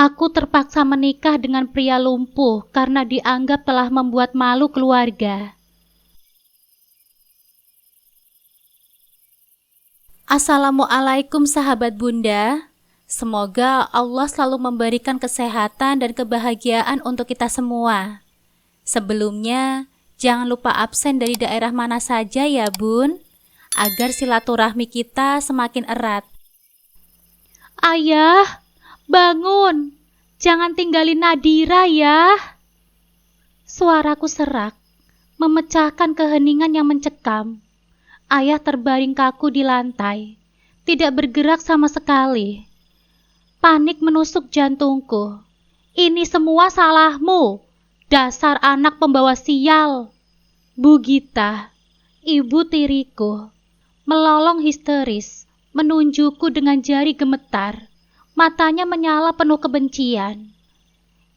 Aku terpaksa menikah dengan pria lumpuh karena dianggap telah membuat malu keluarga. Assalamualaikum sahabat Bunda. Semoga Allah selalu memberikan kesehatan dan kebahagiaan untuk kita semua. Sebelumnya, jangan lupa absen dari daerah mana saja ya Bun, agar silaturahmi kita semakin erat. Ayah, bangun! Jangan tinggalin Nadira ya. Suaraku serak, memecahkan keheningan yang mencekam. Ayah terbaring kaku di lantai, tidak bergerak sama sekali. Panik menusuk jantungku. Ini semua salahmu, dasar anak pembawa sial. Bu Gita, ibu tiriku, melolong histeris, menunjukku dengan jari gemetar. Matanya menyala penuh kebencian.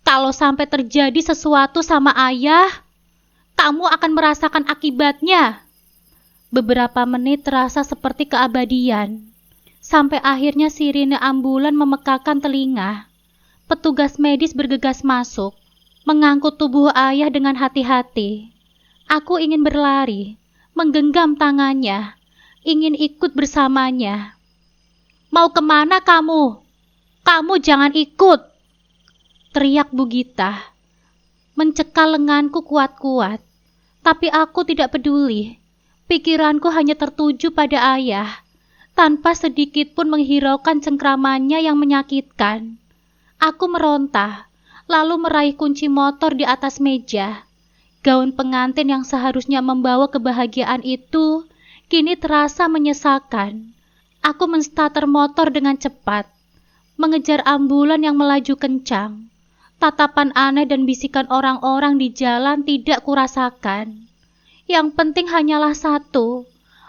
Kalau sampai terjadi sesuatu sama ayah, kamu akan merasakan akibatnya. Beberapa menit terasa seperti keabadian, sampai akhirnya sirine ambulan memekakan telinga. Petugas medis bergegas masuk, mengangkut tubuh ayah dengan hati-hati. Aku ingin berlari, menggenggam tangannya, ingin ikut bersamanya. Mau kemana kamu? Kamu jangan ikut! Teriak Bu Gita, mencekal lenganku kuat-kuat. Tapi aku tidak peduli. Pikiranku hanya tertuju pada ayah, tanpa sedikit pun menghiraukan cengkramannya yang menyakitkan. Aku meronta, lalu meraih kunci motor di atas meja. Gaun pengantin yang seharusnya membawa kebahagiaan itu, kini terasa menyesakan. Aku menstarter motor dengan cepat, mengejar ambulan yang melaju kencang. Tatapan aneh dan bisikan orang-orang di jalan tidak kurasakan. Yang penting hanyalah satu,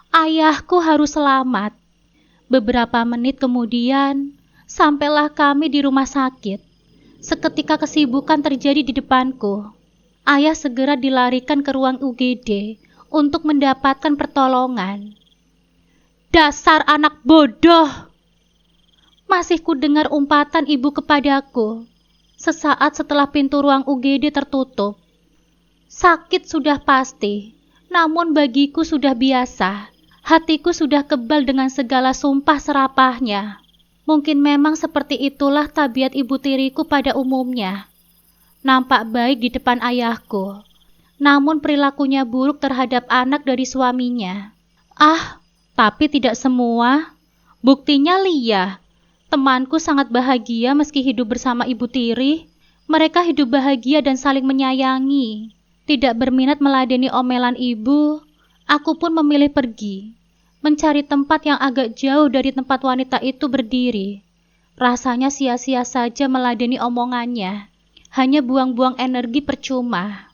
ayahku harus selamat. Beberapa menit kemudian, sampailah kami di rumah sakit. Seketika kesibukan terjadi di depanku. Ayah segera dilarikan ke ruang UGD untuk mendapatkan pertolongan. Dasar anak bodoh! Masih kudengar umpatan ibu kepadaku, sesaat setelah pintu ruang UGD tertutup. Sakit sudah pasti. Namun bagiku sudah biasa, hatiku sudah kebal dengan segala sumpah serapahnya. Mungkin memang seperti itulah tabiat ibu tiriku pada umumnya. Nampak baik di depan ayahku, namun perilakunya buruk terhadap anak dari suaminya. Tapi tidak semua. Buktinya Lia, temanku sangat bahagia meski hidup bersama ibu tiri. Mereka hidup bahagia dan saling menyayangi. Tidak berminat meladeni omelan ibu, aku pun memilih pergi, mencari tempat yang agak jauh dari tempat wanita itu berdiri. Rasanya sia-sia saja meladeni omongannya, hanya buang-buang energi percuma.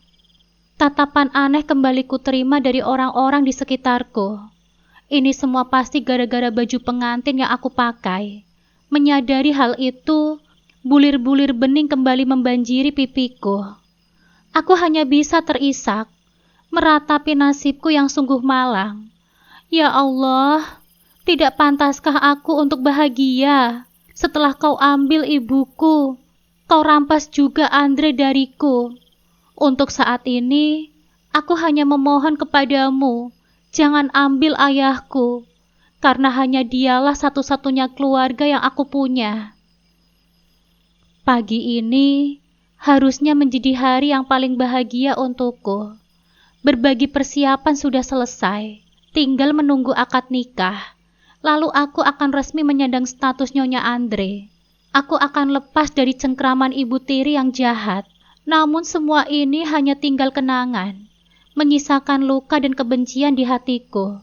Tatapan aneh kembali kuterima dari orang-orang di sekitarku. Ini semua pasti gara-gara baju pengantin yang aku pakai. Menyadari hal itu, bulir-bulir bening kembali membanjiri pipiku. Aku hanya bisa terisak, meratapi nasibku yang sungguh malang. Ya Allah, tidak pantaskah aku untuk bahagia? Setelah kau ambil ibuku, kau rampas juga Andre dariku. Untuk saat ini, aku hanya memohon kepadamu, jangan ambil ayahku, karena hanya dialah satu-satunya keluarga yang aku punya. Pagi ini harusnya menjadi hari yang paling bahagia untukku. Berbagi persiapan sudah selesai, tinggal menunggu akad nikah. Lalu aku akan resmi menyandang status Nyonya Andre. Aku akan lepas dari cengkraman ibu tiri yang jahat. Namun semua ini hanya tinggal kenangan, menyisakan luka dan kebencian di hatiku.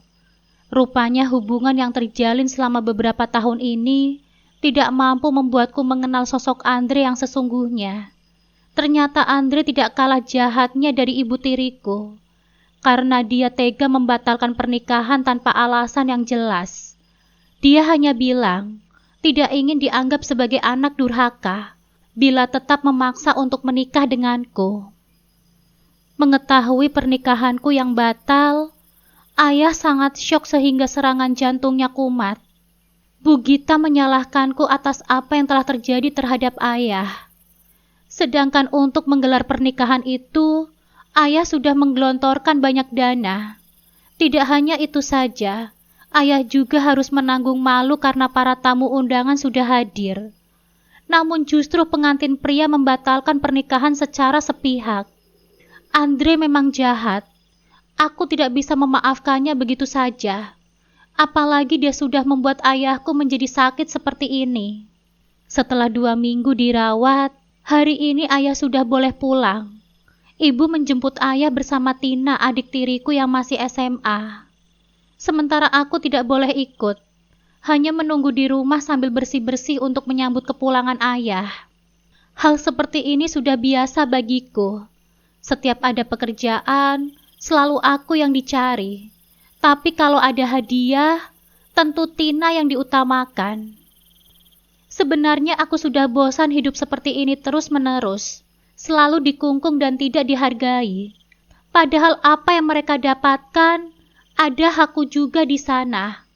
Rupanya hubungan yang terjalin selama beberapa tahun ini tidak mampu membuatku mengenal sosok Andre yang sesungguhnya. Ternyata Andre tidak kalah jahatnya dari ibu tiriku, karena dia tega membatalkan pernikahan tanpa alasan yang jelas. Dia hanya bilang, tidak ingin dianggap sebagai anak durhaka, bila tetap memaksa untuk menikah denganku. Mengetahui pernikahanku yang batal, ayah sangat syok sehingga serangan jantungnya kumat. Bu Gita menyalahkanku atas apa yang telah terjadi terhadap ayah. Sedangkan untuk menggelar pernikahan itu, ayah sudah menggelontorkan banyak dana. Tidak hanya itu saja, ayah juga harus menanggung malu karena para tamu undangan sudah hadir. Namun justru pengantin pria membatalkan pernikahan secara sepihak. Andre memang jahat. Aku tidak bisa memaafkannya begitu saja. Apalagi dia sudah membuat ayahku menjadi sakit seperti ini. Setelah 2 minggu dirawat, hari ini ayah sudah boleh pulang. Ibu menjemput ayah bersama Tina, adik tiriku yang masih SMA. Sementara aku tidak boleh ikut, hanya menunggu di rumah sambil bersih-bersih untuk menyambut kepulangan ayah. Hal seperti ini sudah biasa bagiku. Setiap ada pekerjaan, selalu aku yang dicari. Tapi kalau ada hadiah, tentu Tina yang diutamakan. Sebenarnya aku sudah bosan hidup seperti ini terus-menerus, selalu dikungkung dan tidak dihargai. Padahal apa yang mereka dapatkan, ada hakku juga di sana.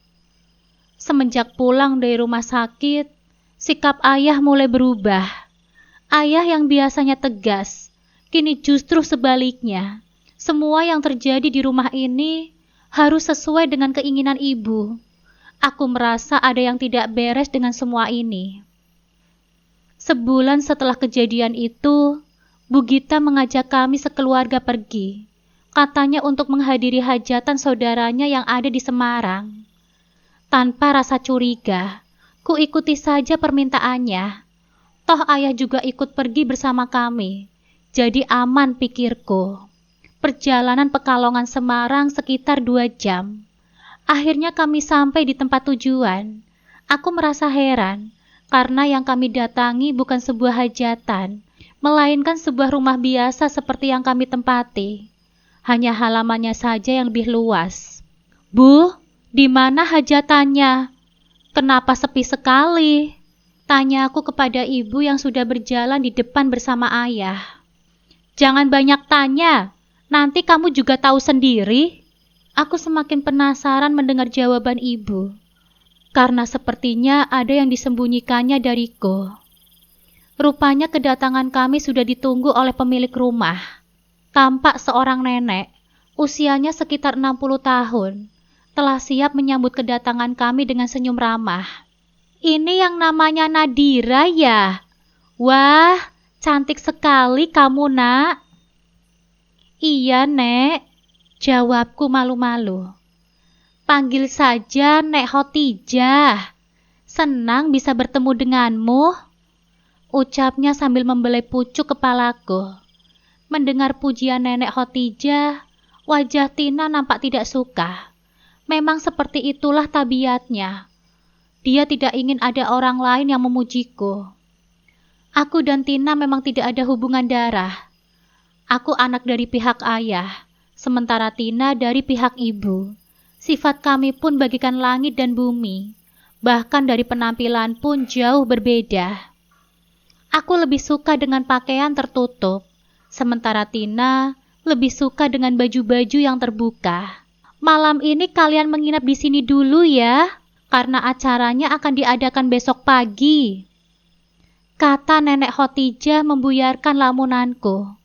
Semenjak pulang dari rumah sakit, sikap ayah mulai berubah. Ayah yang biasanya tegas, kini justru sebaliknya. Semua yang terjadi di rumah ini harus sesuai dengan keinginan ibu. Aku merasa ada yang tidak beres dengan semua ini. Sebulan setelah kejadian itu, Bu Gita mengajak kami sekeluarga pergi. Katanya untuk menghadiri hajatan saudaranya yang ada di Semarang. Tanpa rasa curiga, ku ikuti saja permintaannya. Toh ayah juga ikut pergi bersama kami. Jadi aman pikirku. Perjalanan Pekalongan Semarang sekitar 2 jam. Akhirnya kami sampai di tempat tujuan. Aku merasa heran, karena yang kami datangi bukan sebuah hajatan, melainkan sebuah rumah biasa seperti yang kami tempati. Hanya halamannya saja yang lebih luas. Bu, di mana hajatannya? Kenapa sepi sekali? Tanya aku kepada ibu yang sudah berjalan di depan bersama ayah. Jangan banyak tanya, nanti kamu juga tahu sendiri. Aku semakin penasaran mendengar jawaban ibu, karena sepertinya ada yang disembunyikannya dariku. Rupanya kedatangan kami sudah ditunggu oleh pemilik rumah. Tampak seorang nenek, usianya sekitar 60 tahun, telah siap menyambut kedatangan kami dengan senyum ramah. Ini yang namanya Nadira ya? Wah, cantik sekali kamu, Nak. Iya, Nek. Jawabku malu-malu. Panggil saja Nek Khotijah. Senang bisa bertemu denganmu. Ucapnya sambil membelai pucuk kepalaku. Mendengar pujian Nenek Khotijah, wajah Tina nampak tidak suka. Memang seperti itulah tabiatnya. Dia tidak ingin ada orang lain yang memujiku. Aku dan Tina memang tidak ada hubungan darah. Aku anak dari pihak ayah. Sementara Tina dari pihak ibu. Sifat kami pun bagikan langit dan bumi. Bahkan dari penampilan pun jauh berbeda. Aku lebih suka dengan pakaian tertutup. Sementara Tina lebih suka dengan baju-baju yang terbuka. Malam ini kalian menginap di sini dulu ya, karena acaranya akan diadakan besok pagi. Kata Nenek Khotijah membuyarkan lamunanku.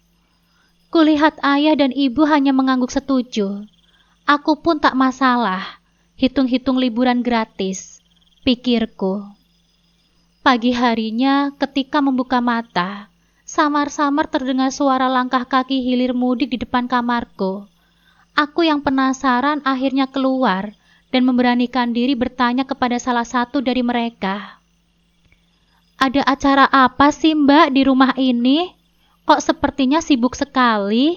Kulihat ayah dan ibu hanya mengangguk setuju. Aku pun tak masalah, hitung-hitung liburan gratis, pikirku. Pagi harinya ketika membuka mata, samar-samar terdengar suara langkah kaki hilir mudik di depan kamarku. Aku yang penasaran akhirnya keluar dan memberanikan diri bertanya kepada salah satu dari mereka. Ada acara apa sih Mbak di rumah ini? Kok sepertinya sibuk sekali?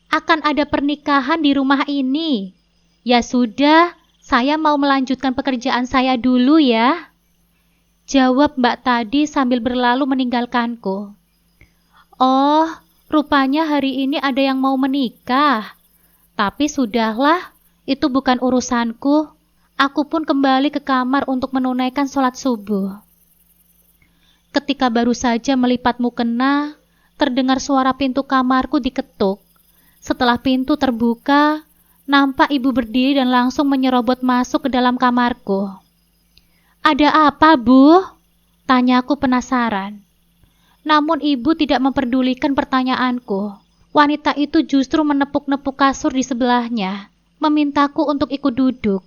Akan ada pernikahan di rumah ini. Ya sudah, saya mau melanjutkan pekerjaan saya dulu ya. Jawab Mbak tadi sambil berlalu meninggalkanku. Oh, rupanya hari ini ada yang mau menikah. Tapi sudahlah, itu bukan urusanku. Aku pun kembali ke kamar untuk menunaikan sholat subuh. Ketika baru saja melipat mukena, terdengar suara pintu kamarku diketuk. Setelah pintu terbuka, nampak ibu berdiri dan langsung menyerobot masuk ke dalam kamarku. Ada apa, Bu? Tanyaku penasaran. Namun ibu tidak memperdulikan pertanyaanku. Wanita itu justru menepuk-nepuk kasur di sebelahnya, memintaku untuk ikut duduk.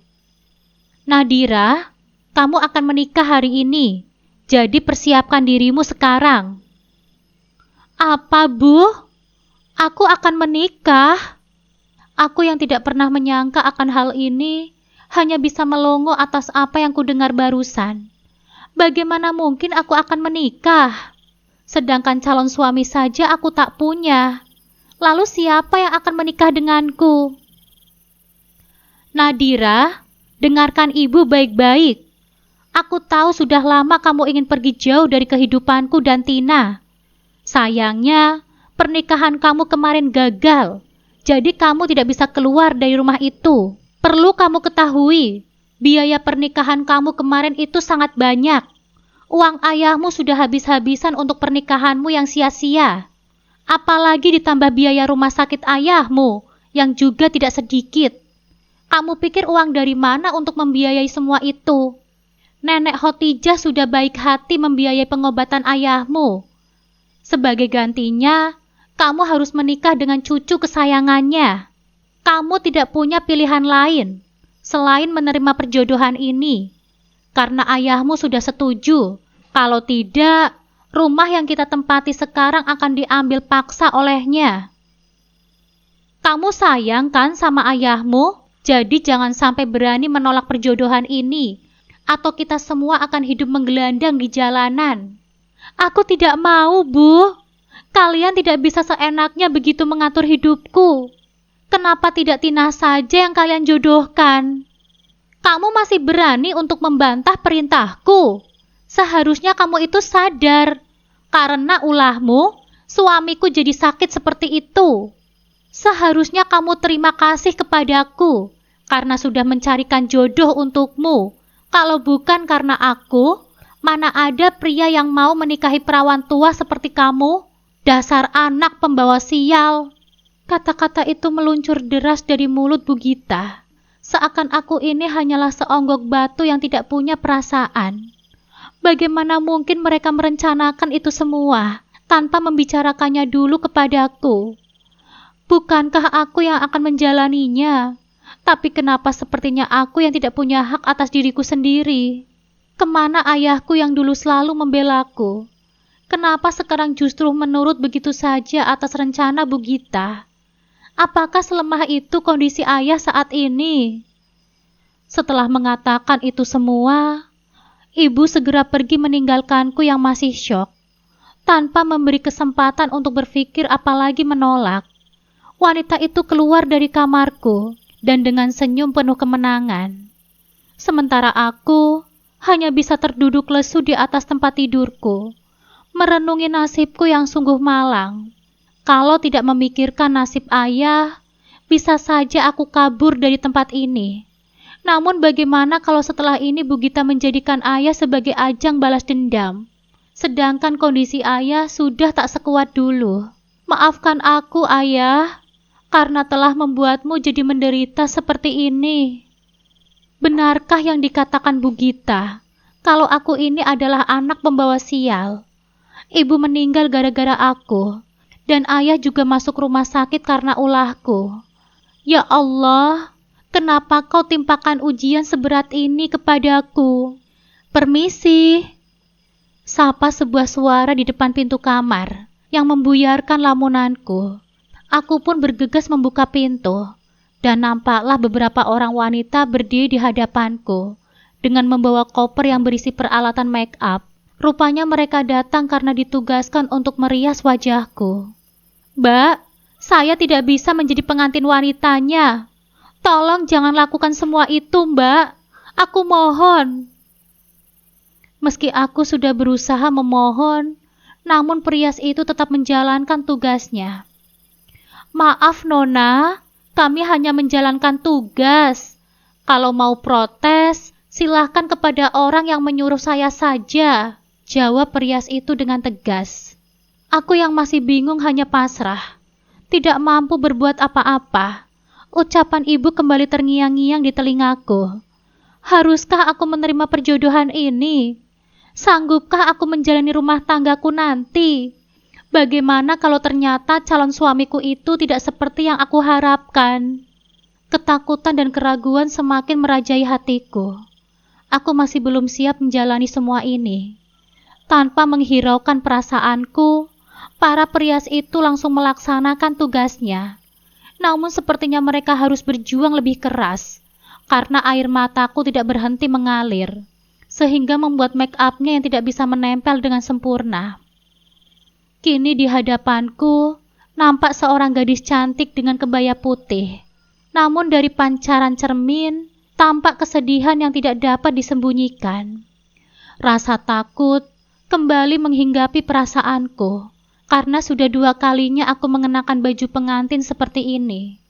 Nadira, kamu akan menikah hari ini, jadi persiapkan dirimu sekarang. Apa, Bu? Aku akan menikah? Aku yang tidak pernah menyangka akan hal ini, hanya bisa melongo atas apa yang kudengar barusan. Bagaimana mungkin aku akan menikah? Sedangkan calon suami saja aku tak punya. Lalu siapa yang akan menikah denganku? Nadira, dengarkan ibu baik-baik. Aku tahu sudah lama kamu ingin pergi jauh dari kehidupanku dan Tina. Sayangnya, pernikahan kamu kemarin gagal. Jadi kamu tidak bisa keluar dari rumah itu. Perlu kamu ketahui, biaya pernikahan kamu kemarin itu sangat banyak. Uang ayahmu sudah habis-habisan untuk pernikahanmu yang sia-sia. Apalagi ditambah biaya rumah sakit ayahmu, yang juga tidak sedikit. Kamu pikir uang dari mana untuk membiayai semua itu? Nenek Khotijah sudah baik hati membiayai pengobatan ayahmu. Sebagai gantinya, kamu harus menikah dengan cucu kesayangannya. Kamu tidak punya pilihan lain selain menerima perjodohan ini. Karena ayahmu sudah setuju. Kalau tidak, rumah yang kita tempati sekarang akan diambil paksa olehnya. Kamu sayang kan sama ayahmu? Jadi jangan sampai berani menolak perjodohan ini, atau kita semua akan hidup menggelandang di jalanan. Aku tidak mau, Bu. Kalian tidak bisa seenaknya begitu mengatur hidupku. Kenapa tidak Tina saja yang kalian jodohkan? Kamu masih berani untuk membantah perintahku. Seharusnya kamu itu sadar. Karena ulahmu, suamiku jadi sakit seperti itu. Seharusnya kamu terima kasih kepadaku karena sudah mencarikan jodoh untukmu. Kalau bukan karena aku, mana ada pria yang mau menikahi perawan tua seperti kamu? Dasar anak pembawa sial. Kata-kata itu meluncur deras dari mulut Bu Gita. Seakan aku ini hanyalah seonggok batu yang tidak punya perasaan. Bagaimana mungkin mereka merencanakan itu semua tanpa membicarakannya dulu kepadaku? Bukankah aku yang akan menjalaninya? Tapi kenapa sepertinya aku yang tidak punya hak atas diriku sendiri? Kemana ayahku yang dulu selalu membelaku? Kenapa sekarang justru menurut begitu saja atas rencana Bu Gita? Apakah selemah itu kondisi ayah saat ini? Setelah mengatakan itu semua, ibu segera pergi meninggalkanku yang masih syok, tanpa memberi kesempatan untuk berpikir apalagi menolak. Wanita itu keluar dari kamarku dan dengan senyum penuh kemenangan. Sementara aku hanya bisa terduduk lesu di atas tempat tidurku, merenungi nasibku yang sungguh malang. Kalau tidak memikirkan nasib ayah, bisa saja aku kabur dari tempat ini. Namun bagaimana kalau setelah ini Bu Gita menjadikan ayah sebagai ajang balas dendam? Sedangkan kondisi ayah sudah tak sekuat dulu. Maafkan aku, ayah, karena telah membuatmu jadi menderita seperti ini. Benarkah yang dikatakan Bu Gita, kalau aku ini adalah anak pembawa sial? Ibu meninggal gara-gara aku, dan ayah juga masuk rumah sakit karena ulahku. Ya Allah, kenapa kau timpakan ujian seberat ini kepadaku? Permisi, sapa sebuah suara di depan pintu kamar yang membuyarkan lamunanku. Aku pun bergegas membuka pintu, dan nampaklah beberapa orang wanita berdiri di hadapanku, dengan membawa koper yang berisi peralatan make up. Rupanya mereka datang karena ditugaskan untuk merias wajahku. Mbak, saya tidak bisa menjadi pengantin wanitanya. Tolong jangan lakukan semua itu, Mbak. Aku mohon. Meski aku sudah berusaha memohon, namun perias itu tetap menjalankan tugasnya. Maaf Nona, kami hanya menjalankan tugas. Kalau mau protes, silahkan kepada orang yang menyuruh saya saja, jawab perias itu dengan tegas. Aku yang masih bingung hanya pasrah, tidak mampu berbuat apa-apa. Ucapan ibu kembali terngiang-ngiang di telingaku. Haruskah aku menerima perjodohan ini? Sanggupkah aku menjalani rumah tanggaku nanti? Bagaimana kalau ternyata calon suamiku itu tidak seperti yang aku harapkan? Ketakutan dan keraguan semakin merajai hatiku. Aku masih belum siap menjalani semua ini. Tanpa menghiraukan perasaanku, para perias itu langsung melaksanakan tugasnya. Namun sepertinya mereka harus berjuang lebih keras, karena air mataku tidak berhenti mengalir, sehingga membuat make up-nya yang tidak bisa menempel dengan sempurna. Kini di hadapanku, nampak seorang gadis cantik dengan kebaya putih. Namun dari pancaran cermin, tampak kesedihan yang tidak dapat disembunyikan. Rasa takut kembali menghinggapi perasaanku, karena sudah 2 kalinya aku mengenakan baju pengantin seperti ini.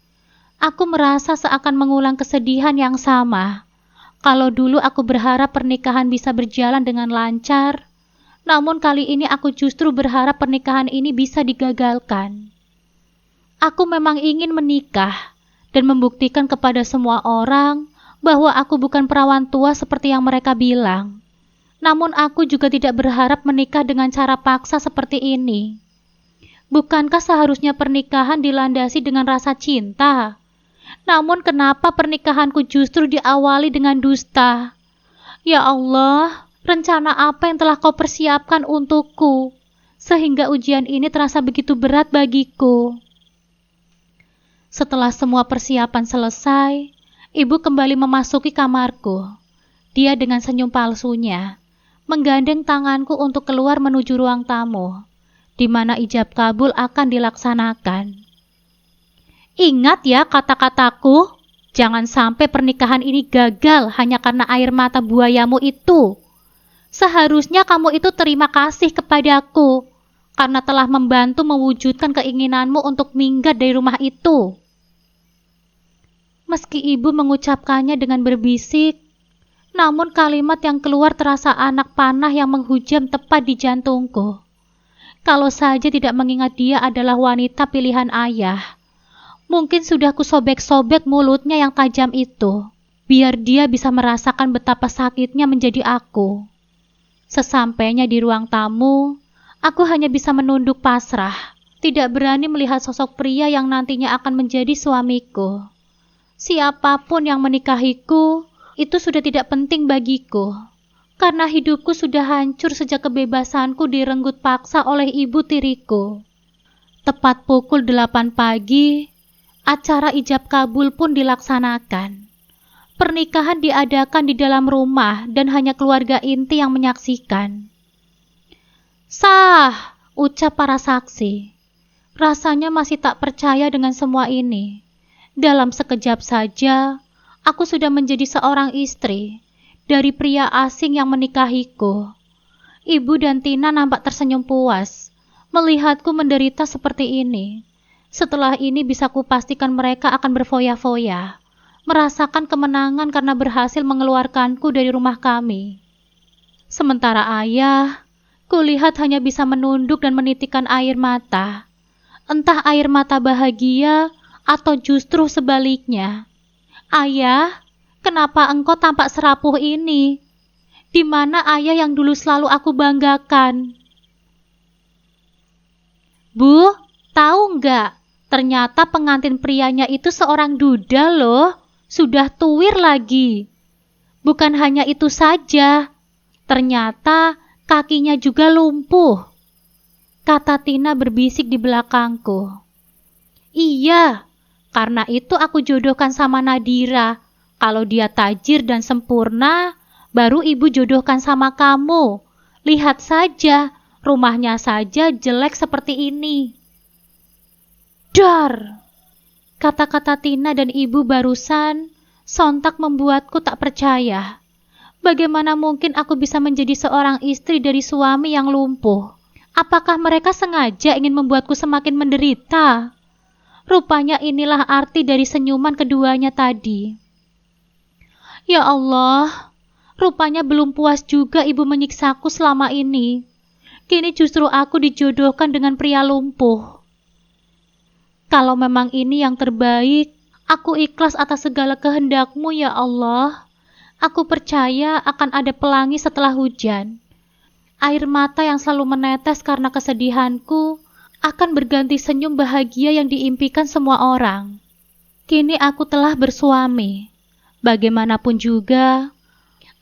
Aku merasa seakan mengulang kesedihan yang sama. Kalau dulu aku berharap pernikahan bisa berjalan dengan lancar, namun kali ini aku justru berharap pernikahan ini bisa digagalkan. Aku memang ingin menikah dan membuktikan kepada semua orang bahwa aku bukan perawan tua seperti yang mereka bilang. Namun aku juga tidak berharap menikah dengan cara paksa seperti ini. Bukankah seharusnya pernikahan dilandasi dengan rasa cinta? Namun kenapa pernikahanku justru diawali dengan dusta? Ya Allah, rencana apa yang telah kau persiapkan untukku, sehingga ujian ini terasa begitu berat bagiku? Setelah semua persiapan selesai, ibu kembali memasuki kamarku. Dia dengan senyum palsunya menggandeng tanganku untuk keluar menuju ruang tamu, di mana ijab kabul akan dilaksanakan. Ingat ya kata-kataku, jangan sampai pernikahan ini gagal hanya karena air mata buayamu itu. Seharusnya kamu itu terima kasih kepadaku, karena telah membantu mewujudkan keinginanmu untuk minggat dari rumah itu. Meski ibu mengucapkannya dengan berbisik, namun kalimat yang keluar terasa anak panah yang menghujam tepat di jantungku. Kalau saja tidak mengingat dia adalah wanita pilihan ayah, mungkin sudah kusobek-sobek mulutnya yang tajam itu, biar dia bisa merasakan betapa sakitnya menjadi aku. Sesampainya di ruang tamu, aku hanya bisa menunduk pasrah, tidak berani melihat sosok pria yang nantinya akan menjadi suamiku. Siapapun yang menikahiku, itu sudah tidak penting bagiku, karena hidupku sudah hancur sejak kebebasanku direnggut paksa oleh ibu tiriku. Tepat pukul 8 pagi, acara ijab kabul pun dilaksanakan. Pernikahan diadakan di dalam rumah dan hanya keluarga inti yang menyaksikan. Sah, ucap para saksi. Rasanya masih tak percaya dengan semua ini. Dalam sekejap saja, aku sudah menjadi seorang istri dari pria asing yang menikahiku. Ibu dan Tina nampak tersenyum puas melihatku menderita seperti ini. Setelah ini bisa kupastikan mereka akan berfoya-foya, merasakan kemenangan karena berhasil mengeluarkanku dari rumah kami. Sementara ayah, kulihat hanya bisa menunduk dan menitikkan air mata. Entah air mata bahagia atau justru sebaliknya. Ayah, kenapa engkau tampak serapuh ini? Di mana ayah yang dulu selalu aku banggakan? Bu, tahu nggak? Ternyata pengantin prianya itu seorang duda loh. Sudah tuwir lagi. Bukan hanya itu saja, ternyata kakinya juga lumpuh, kata Tina berbisik di belakangku. Iya, karena itu aku jodohkan sama Nadira. Kalau dia tajir dan sempurna, baru ibu jodohkan sama kamu. Lihat saja, rumahnya saja jelek seperti ini. Dar! Kata-kata Tina dan ibu barusan sontak membuatku tak percaya. Bagaimana mungkin aku bisa menjadi seorang istri dari suami yang lumpuh? Apakah mereka sengaja ingin membuatku semakin menderita? Rupanya inilah arti dari senyuman keduanya tadi. Ya Allah, rupanya belum puas juga ibu menyiksaku selama ini. Kini justru aku dijodohkan dengan pria lumpuh. Kalau memang ini yang terbaik, aku ikhlas atas segala kehendak-Mu ya Allah. Aku percaya akan ada pelangi setelah hujan. Air mata yang selalu menetes karena kesedihanku akan berganti senyum bahagia yang diimpikan semua orang. Kini aku telah bersuami. Bagaimanapun juga,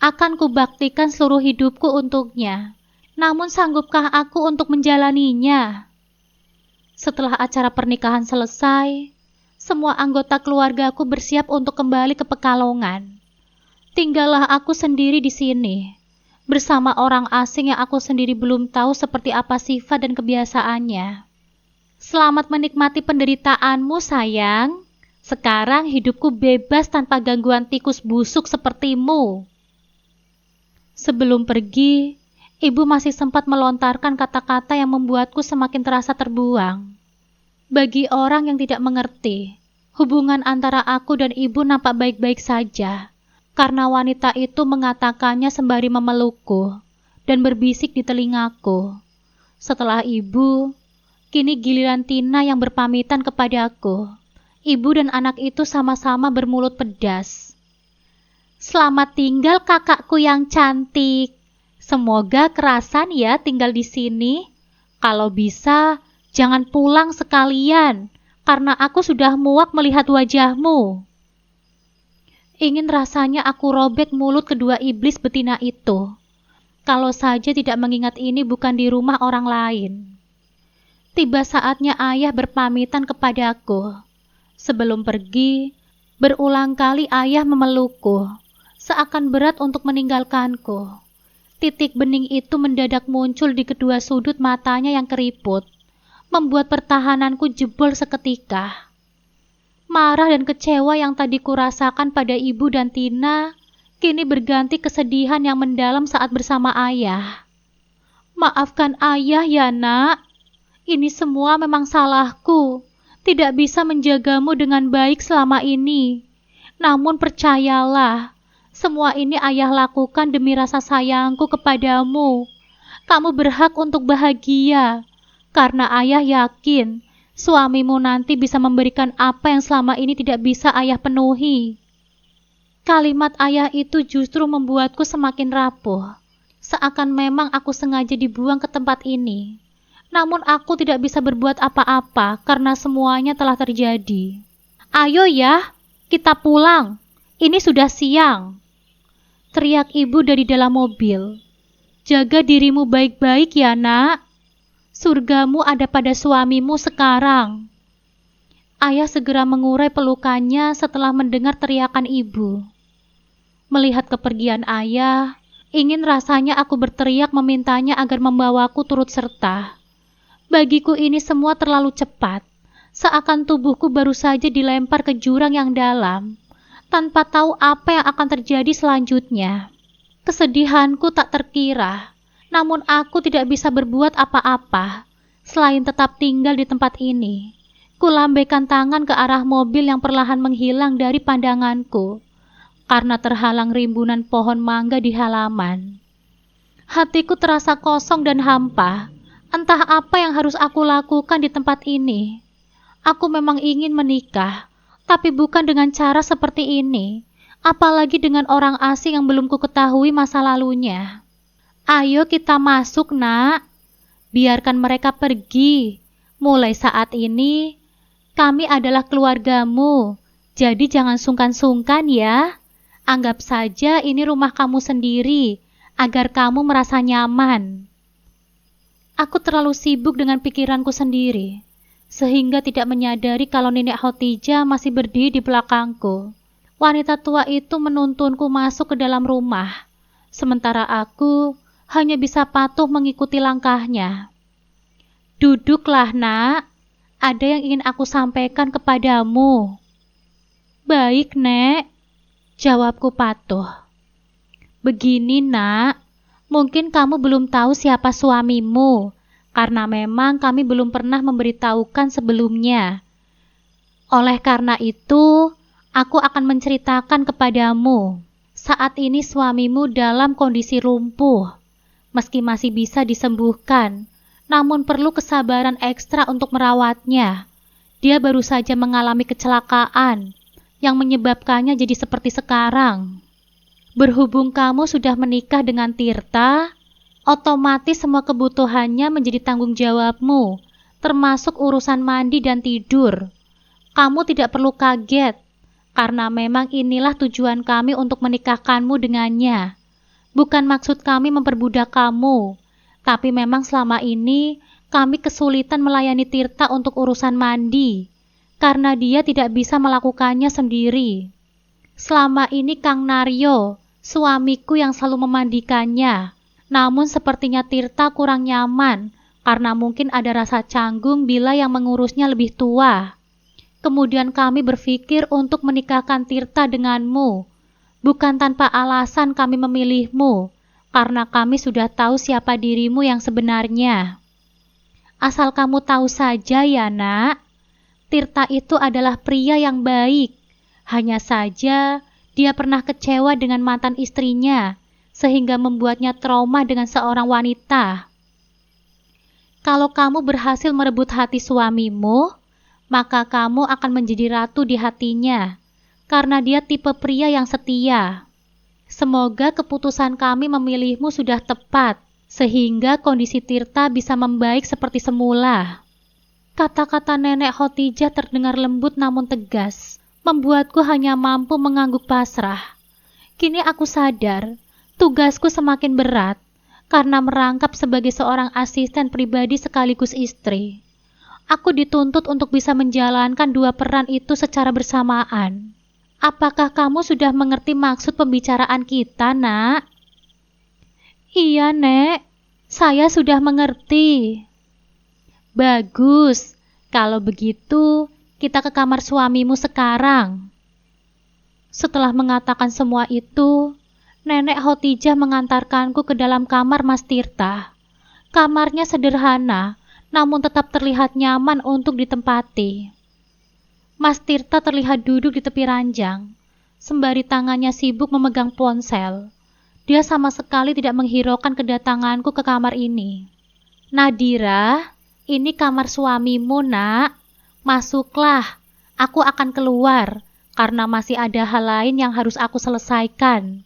akan kubaktikan seluruh hidupku untuknya. Namun sanggupkah aku untuk menjalaninya? Setelah acara pernikahan selesai, semua anggota keluargaku bersiap untuk kembali ke Pekalongan. Tinggallah aku sendiri di sini, bersama orang asing yang aku sendiri belum tahu seperti apa sifat dan kebiasaannya. Selamat menikmati penderitaanmu, sayang. Sekarang hidupku bebas tanpa gangguan tikus busuk sepertimu. Sebelum pergi, ibu masih sempat melontarkan kata-kata yang membuatku semakin terasa terbuang. Bagi orang yang tidak mengerti, hubungan antara aku dan ibu nampak baik-baik saja. Karena wanita itu mengatakannya sembari memelukku dan berbisik di telingaku. Setelah ibu, kini giliran Tina yang berpamitan kepadaku. Ibu dan anak itu sama-sama bermulut pedas. Selamat tinggal kakakku yang cantik. Semoga kerasan ya tinggal di sini. Kalau bisa, jangan pulang sekalian, karena aku sudah muak melihat wajahmu. Ingin rasanya aku robek mulut kedua iblis betina itu. Kalau saja tidak mengingat ini bukan di rumah orang lain. Tiba saatnya ayah berpamitan kepadaku. Sebelum pergi, berulang kali ayah memelukku, seakan berat untuk meninggalkanku. Titik bening itu mendadak muncul di kedua sudut matanya yang keriput, membuat pertahananku jebol seketika. Marah dan kecewa yang tadi kurasakan pada ibu dan Tina, kini berganti kesedihan yang mendalam saat bersama ayah. Maafkan ayah ya nak, ini semua memang salahku, tidak bisa menjagamu dengan baik selama ini. Namun percayalah, semua ini ayah lakukan demi rasa sayangku kepadamu. Kamu berhak untuk bahagia, karena ayah yakin suamimu nanti bisa memberikan apa yang selama ini tidak bisa ayah penuhi. Kalimat ayah itu justru membuatku semakin rapuh, seakan memang aku sengaja dibuang ke tempat ini. Namun aku tidak bisa berbuat apa-apa karena semuanya telah terjadi. Ayo ya, kita pulang. Ini sudah siang. Teriak ibu dari dalam mobil. Jaga dirimu baik-baik ya nak. Surgamu ada pada suamimu sekarang. Ayah segera mengurai pelukannya setelah mendengar teriakan ibu. Melihat kepergian ayah, ingin rasanya aku berteriak memintanya agar membawaku turut serta. Bagiku ini semua terlalu cepat, seakan tubuhku baru saja dilempar ke jurang yang dalam, tanpa tahu apa yang akan terjadi selanjutnya. Kesedihanku tak terkira. Namun aku tidak bisa berbuat apa-apa, selain tetap tinggal di tempat ini. Kulambaikan tangan ke arah mobil yang perlahan menghilang dari pandanganku, karena terhalang rimbunan pohon mangga di halaman. Hatiku terasa kosong dan hampa, entah apa yang harus aku lakukan di tempat ini. Aku memang ingin menikah, tapi bukan dengan cara seperti ini, apalagi dengan orang asing yang belum kuketahui masa lalunya. Ayo kita masuk nak, biarkan mereka pergi. Mulai saat ini, kami adalah keluargamu, jadi jangan sungkan-sungkan ya. Anggap saja ini rumah kamu sendiri, agar kamu merasa nyaman. Aku terlalu sibuk dengan pikiranku sendiri, sehingga tidak menyadari kalau Nenek Khotijah masih berdiri di belakangku. Wanita tua itu menuntunku masuk ke dalam rumah, sementara aku hanya bisa patuh mengikuti langkahnya. Duduklah nak, ada yang ingin aku sampaikan kepadamu. Baik Nek, jawabku patuh. Begini nak, mungkin kamu belum tahu siapa suamimu, karena memang kami belum pernah memberitahukan sebelumnya. Oleh karena itu, aku akan menceritakan kepadamu. Saat ini suamimu dalam kondisi lumpuh. Meski masih bisa disembuhkan, namun perlu kesabaran ekstra untuk merawatnya. Dia baru saja mengalami kecelakaan yang menyebabkannya jadi seperti sekarang. Berhubung kamu sudah menikah dengan Tirta, otomatis semua kebutuhannya menjadi tanggung jawabmu, termasuk urusan mandi dan tidur. Kamu tidak perlu kaget, karena memang inilah tujuan kami untuk menikahkanmu dengannya. Bukan maksud kami memperbudak kamu, tapi memang selama ini kami kesulitan melayani Tirta untuk urusan mandi, karena dia tidak bisa melakukannya sendiri. Selama ini Kang Naryo, suamiku yang selalu memandikannya, namun sepertinya Tirta kurang nyaman, karena mungkin ada rasa canggung bila yang mengurusnya lebih tua. Kemudian kami berpikir untuk menikahkan Tirta denganmu. Bukan tanpa alasan kami memilihmu, karena kami sudah tahu siapa dirimu yang sebenarnya. Asal kamu tahu saja ya nak, Tirta itu adalah pria yang baik. Hanya saja dia pernah kecewa dengan mantan istrinya, sehingga membuatnya trauma dengan seorang wanita. Kalau kamu berhasil merebut hati suamimu, maka kamu akan menjadi ratu di hatinya, karena dia tipe pria yang setia. Semoga keputusan kami memilihmu sudah tepat, sehingga kondisi Tirta bisa membaik seperti semula. Kata-kata Nenek Khotijah terdengar lembut namun tegas, membuatku hanya mampu mengangguk pasrah. Kini aku sadar, tugasku semakin berat, karena merangkap sebagai seorang asisten pribadi sekaligus istri. Aku dituntut untuk bisa menjalankan dua peran itu secara bersamaan. Apakah kamu sudah mengerti maksud pembicaraan kita, nak? Iya, Nek. Saya sudah mengerti. Bagus. Kalau begitu, kita ke kamar suamimu sekarang. Setelah mengatakan semua itu, Nenek Khotijah mengantarkanku ke dalam kamar Mas Tirta. Kamarnya sederhana, namun tetap terlihat nyaman untuk ditempati. Mas Tirta terlihat duduk di tepi ranjang, sembari tangannya sibuk memegang ponsel. Dia sama sekali tidak menghiraukan kedatanganku ke kamar ini. Nadira, ini kamar suamimu, nak. Masuklah, aku akan keluar, karena masih ada hal lain yang harus aku selesaikan.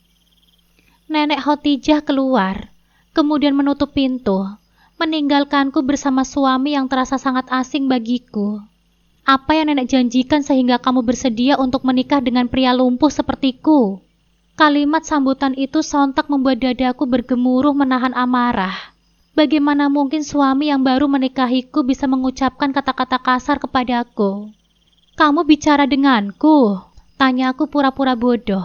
Nenek Khotijah keluar, kemudian menutup pintu, meninggalkanku bersama suami yang terasa sangat asing bagiku. Apa yang nenek janjikan sehingga kamu bersedia untuk menikah dengan pria lumpuh sepertiku? Kalimat sambutan itu sontak membuat dadaku bergemuruh menahan amarah. Bagaimana mungkin suami yang baru menikahiku bisa mengucapkan kata-kata kasar kepadaku? Kamu bicara denganku? Tanyaku pura-pura bodoh.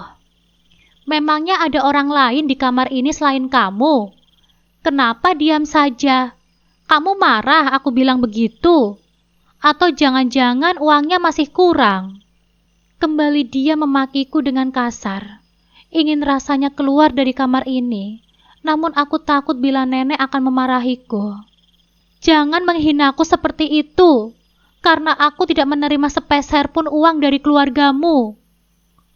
Memangnya ada orang lain di kamar ini selain kamu? Kenapa diam saja? Kamu marah aku bilang begitu? Atau jangan-jangan uangnya masih kurang? Kembali dia memakiku dengan kasar. Ingin rasanya keluar dari kamar ini, namun aku takut bila nenek akan memarahiku. Jangan menghinaku seperti itu, karena aku tidak menerima sepeser pun uang dari keluargamu.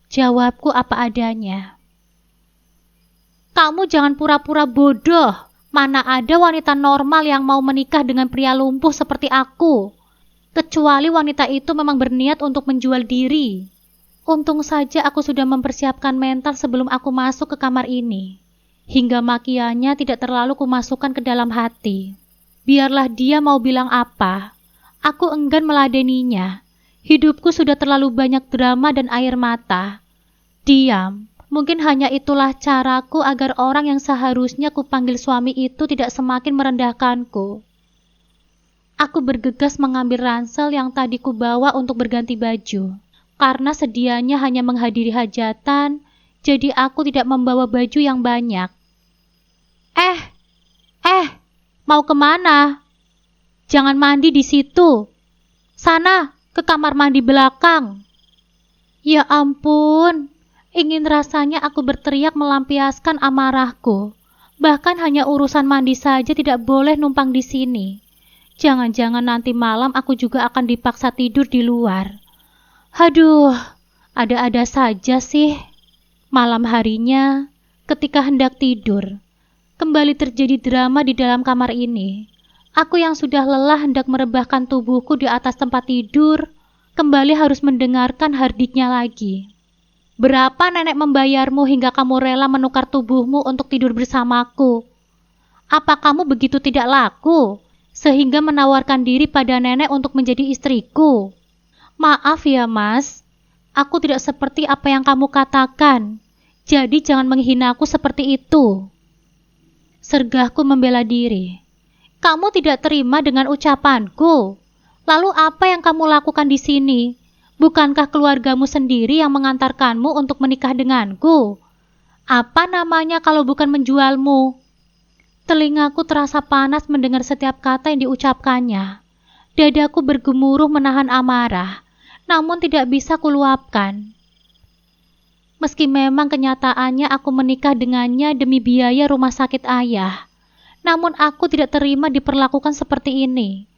Jawabku apa adanya. Kamu jangan pura-pura bodoh. Mana ada wanita normal yang mau menikah dengan pria lumpuh seperti aku? Kecuali wanita itu memang berniat untuk menjual diri. Untung saja aku sudah mempersiapkan mental sebelum aku masuk ke kamar ini. Hingga makiannya tidak terlalu kumasukkan ke dalam hati. Biarlah dia mau bilang apa. Aku enggan meladeninya. Hidupku sudah terlalu banyak drama dan air mata. Diam. Mungkin hanya itulah caraku agar orang yang seharusnya kupanggil suami itu tidak semakin merendahkanku. Aku bergegas mengambil ransel yang tadi kubawa untuk berganti baju. Karena sedianya hanya menghadiri hajatan, jadi aku tidak membawa baju yang banyak. Mau kemana? Jangan mandi di situ. Sana, ke kamar mandi belakang. Ya ampun, ingin rasanya aku berteriak melampiaskan amarahku. Bahkan hanya urusan mandi saja tidak boleh numpang di sini. Jangan-jangan nanti malam aku juga akan dipaksa tidur di luar. Aduh, ada-ada saja sih. Malam harinya, ketika hendak tidur, kembali terjadi drama di dalam kamar ini. Aku yang sudah lelah hendak merebahkan tubuhku di atas tempat tidur, kembali harus mendengarkan hardiknya lagi. Berapa nenek membayarmu hingga kamu rela menukar tubuhmu untuk tidur bersamaku? Apa kamu begitu tidak laku, sehingga menawarkan diri pada nenek untuk menjadi istriku? Maaf ya mas, aku tidak seperti apa yang kamu katakan. Jadi jangan menghina aku seperti itu. Sergahku membela diri. Kamu tidak terima dengan ucapanku. Lalu apa yang kamu lakukan di sini? Bukankah keluargamu sendiri yang mengantarkanmu untuk menikah denganku? Apa namanya kalau bukan menjualmu? Telingaku terasa panas mendengar setiap kata yang diucapkannya. Dadaku bergemuruh menahan amarah, namun tidak bisa kuluapkan. Meski memang kenyataannya aku menikah dengannya demi biaya rumah sakit ayah, namun aku tidak terima diperlakukan seperti ini.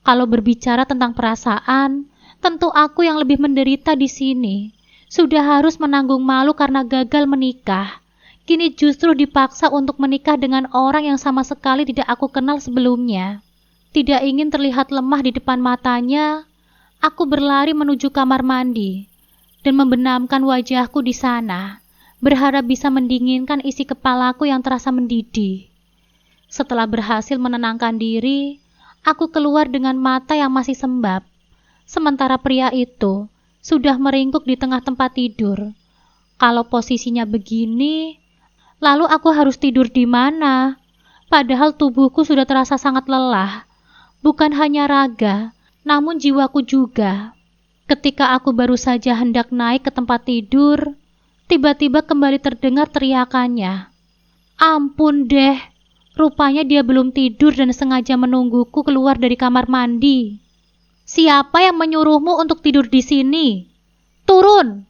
Kalau berbicara tentang perasaan, tentu aku yang lebih menderita di sini. Sudah harus menanggung malu karena gagal menikah. Kini justru dipaksa untuk menikah dengan orang yang sama sekali tidak aku kenal sebelumnya. Tidak ingin terlihat lemah di depan matanya, aku berlari menuju kamar mandi dan membenamkan wajahku di sana, berharap bisa mendinginkan isi kepalaku yang terasa mendidih. Setelah berhasil menenangkan diri, aku keluar dengan mata yang masih sembab. Sementara pria itu sudah meringkuk di tengah tempat tidur. Kalau posisinya begini, lalu aku harus tidur di mana? Padahal tubuhku sudah terasa sangat lelah. Bukan hanya raga, namun jiwaku juga. Ketika aku baru saja hendak naik ke tempat tidur, tiba-tiba kembali terdengar teriakannya. Ampun deh, rupanya dia belum tidur dan sengaja menungguku keluar dari kamar mandi. Siapa yang menyuruhmu untuk tidur di sini? Turun!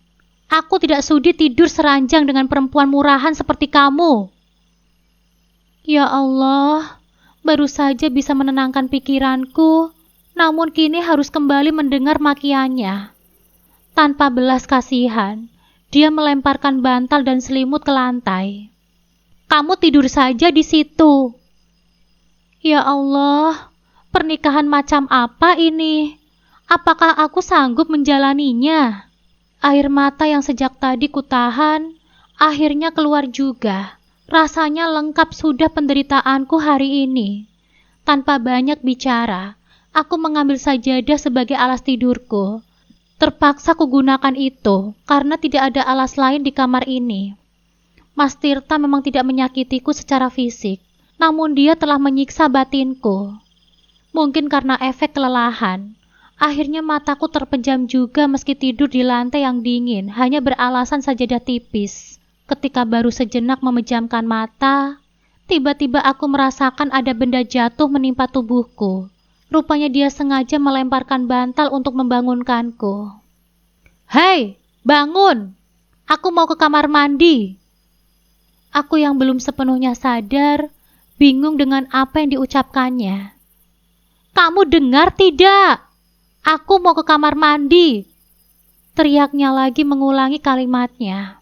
Aku tidak sudi tidur seranjang dengan perempuan murahan seperti kamu. Ya Allah, baru saja bisa menenangkan pikiranku, namun kini harus kembali mendengar makiannya. Tanpa belas kasihan, dia melemparkan bantal dan selimut ke lantai. Kamu tidur saja di situ. Ya Allah, pernikahan macam apa ini? Apakah aku sanggup menjalaninya? Air mata yang sejak tadi kutahan, akhirnya keluar juga. Rasanya lengkap sudah penderitaanku hari ini. Tanpa banyak bicara, aku mengambil sajadah sebagai alas tidurku. Terpaksa kugunakan itu, karena tidak ada alas lain di kamar ini. Mas Tirta memang tidak menyakitiku secara fisik, namun dia telah menyiksa batinku. Mungkin karena efek kelelahan, akhirnya mataku terpejam juga meski tidur di lantai yang dingin, hanya beralasan sajadah tipis. Ketika baru sejenak memejamkan mata, tiba-tiba aku merasakan ada benda jatuh menimpa tubuhku. Rupanya dia sengaja melemparkan bantal untuk membangunkanku. Hei, bangun! Aku mau ke kamar mandi. Aku yang belum sepenuhnya sadar, bingung dengan apa yang diucapkannya. Kamu dengar tidak? Aku mau ke kamar mandi. Teriaknya lagi mengulangi kalimatnya.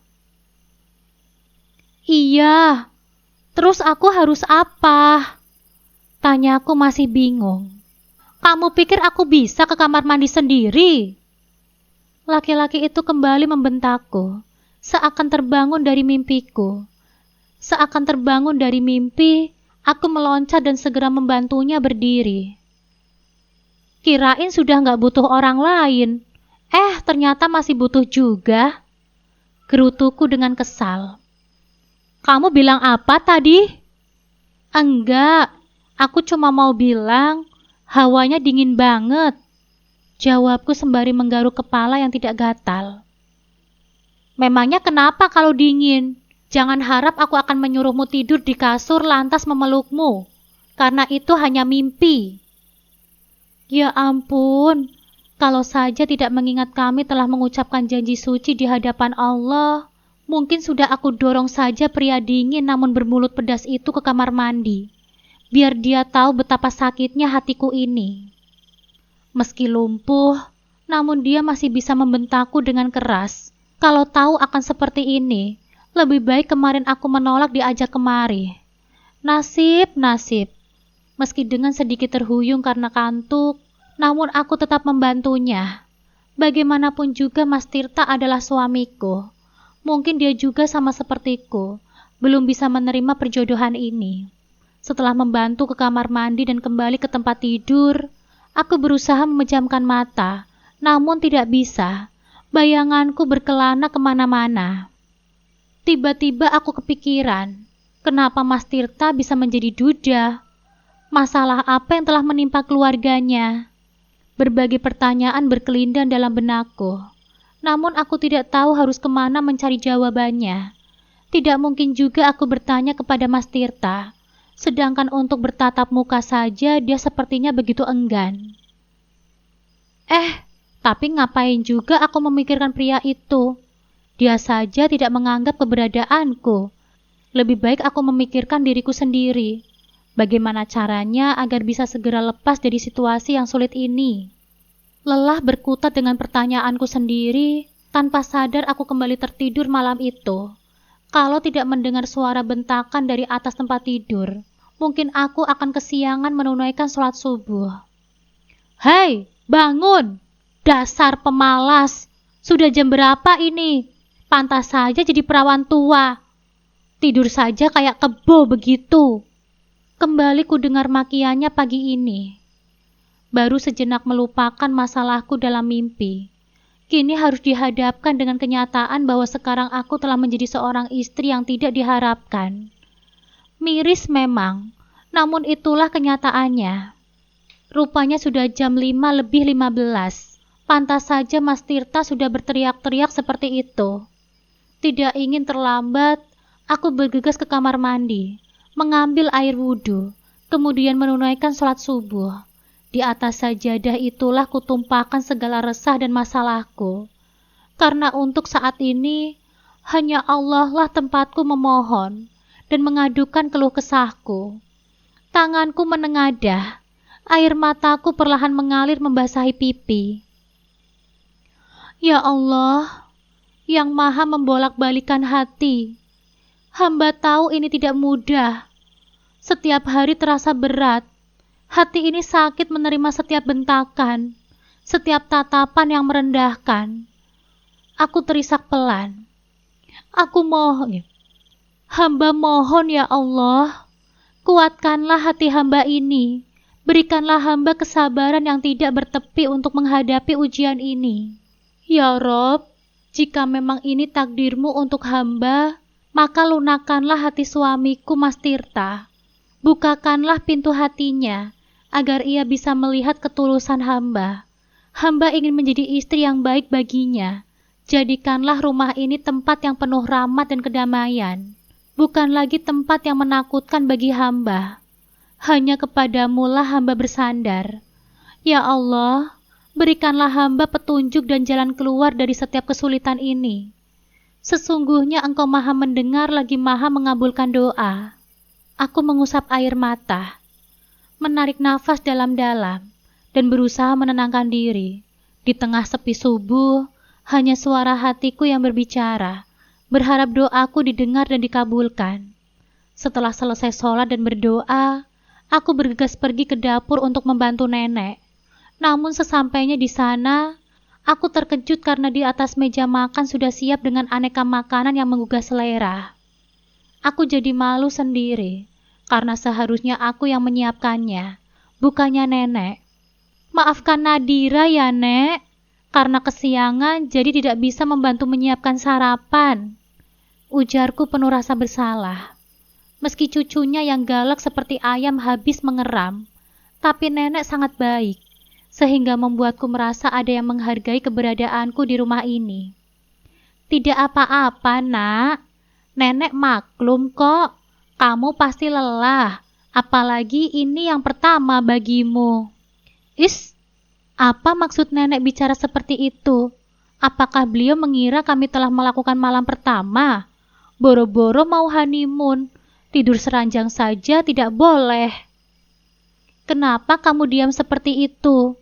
Iya, terus aku harus apa? Tanyaku masih bingung. Kamu pikir aku bisa ke kamar mandi sendiri? Laki-laki itu kembali membentakku, seakan terbangun dari mimpiku. Seakan terbangun dari mimpi, aku meloncat dan segera membantunya berdiri. Kirain sudah gak butuh orang lain. Ternyata masih butuh juga. Gerutuku dengan kesal. Kamu bilang apa tadi? Enggak, aku cuma mau bilang hawanya dingin banget. Jawabku sembari menggaruk kepala yang tidak gatal. Memangnya kenapa kalau dingin? Jangan harap aku akan menyuruhmu tidur di kasur lantas memelukmu. Karena itu hanya mimpi. Ya ampun, kalau saja tidak mengingat kami telah mengucapkan janji suci di hadapan Allah, mungkin sudah aku dorong saja pria dingin namun bermulut pedas itu ke kamar mandi, biar dia tahu betapa sakitnya hatiku ini. Meski lumpuh, namun dia masih bisa membentakku dengan keras. Kalau tahu akan seperti ini, lebih baik kemarin aku menolak diajak kemari. Nasib. Meski dengan sedikit terhuyung karena kantuk, namun aku tetap membantunya. Bagaimanapun juga Mas Tirta adalah suamiku. Mungkin dia juga sama sepertiku, belum bisa menerima perjodohan ini. Setelah membantu ke kamar mandi dan kembali ke tempat tidur, aku berusaha memejamkan mata, namun tidak bisa. Bayanganku berkelana kemana-mana. Tiba-tiba aku kepikiran, kenapa Mas Tirta bisa menjadi duda? Masalah apa yang telah menimpa keluarganya? Berbagai pertanyaan berkelindan dalam benakku. Namun aku tidak tahu harus kemana mencari jawabannya. Tidak mungkin juga aku bertanya kepada Mas Tirta, sedangkan untuk bertatap muka saja dia sepertinya begitu enggan. Tapi ngapain juga aku memikirkan pria itu? Dia saja tidak menganggap keberadaanku. Lebih baik aku memikirkan diriku sendiri. Bagaimana caranya agar bisa segera lepas dari situasi yang sulit ini? Lelah berkutat dengan pertanyaanku sendiri, tanpa sadar aku kembali tertidur malam itu. Kalau tidak mendengar suara bentakan dari atas tempat tidur, mungkin aku akan kesiangan menunaikan sholat subuh. Hei, bangun! Dasar pemalas! Sudah jam berapa ini? Pantas saja jadi perawan tua. Tidur saja kayak kebo begitu. Kembali ku dengar makiannya pagi ini. Baru sejenak melupakan masalahku dalam mimpi. Kini harus dihadapkan dengan kenyataan bahwa sekarang aku telah menjadi seorang istri yang tidak diharapkan. Miris memang, namun itulah kenyataannya. Rupanya sudah jam 5:15. Pantas saja Mas Tirta sudah berteriak-teriak seperti itu. Tidak ingin terlambat, aku bergegas ke kamar mandi, mengambil air wudhu, kemudian menunaikan sholat subuh. Di atas sajadah itulah kutumpahkan segala resah dan masalahku. Karena untuk saat ini, hanya Allah lah tempatku memohon dan mengadukan keluh kesahku. Tanganku menengadah, air mataku perlahan mengalir membasahi pipi. Ya Allah, yang maha membolak-balikan hati, hamba tahu ini tidak mudah. Setiap hari terasa berat. Hati ini sakit menerima setiap bentakan, setiap tatapan yang merendahkan. Aku terisak pelan. Aku mohon, hamba mohon ya Allah, kuatkanlah hati hamba ini. Berikanlah hamba kesabaran yang tidak bertepi untuk menghadapi ujian ini. Ya Rob, jika memang ini takdirmu untuk hamba, maka lunakkanlah hati suamiku Mas Tirta. Bukakanlah pintu hatinya, agar ia bisa melihat ketulusan hamba. Hamba ingin menjadi istri yang baik baginya. Jadikanlah rumah ini tempat yang penuh rahmat dan kedamaian. Bukan lagi tempat yang menakutkan bagi hamba. Hanya kepadamu lah hamba bersandar. Ya Allah, berikanlah hamba petunjuk dan jalan keluar dari setiap kesulitan ini. Sesungguhnya Engkau maha mendengar lagi maha mengabulkan doa. Aku mengusap air mata, menarik nafas dalam-dalam, dan berusaha menenangkan diri. Di tengah sepi subuh, hanya suara hatiku yang berbicara, berharap doaku didengar dan dikabulkan. Setelah selesai sholat dan berdoa, aku bergegas pergi ke dapur untuk membantu nenek. Namun sesampainya di sana, aku terkejut karena di atas meja makan sudah siap dengan aneka makanan yang menggugah selera. Aku jadi malu sendiri, karena seharusnya aku yang menyiapkannya, bukannya nenek. Maafkan Nadira ya, Nek. Karena kesiangan, jadi tidak bisa membantu menyiapkan sarapan. Ujarku penuh rasa bersalah. Meski cucunya yang galak seperti ayam habis mengeram, tapi nenek sangat baik, sehingga membuatku merasa ada yang menghargai keberadaanku di rumah ini. Tidak apa-apa, Nak. Nenek maklum kok, kamu pasti lelah, apalagi ini yang pertama bagimu. Apa maksud nenek bicara seperti itu? Apakah beliau mengira kami telah melakukan malam pertama? Boro-boro mau honeymoon, tidur seranjang saja tidak boleh. Kenapa kamu diam seperti itu?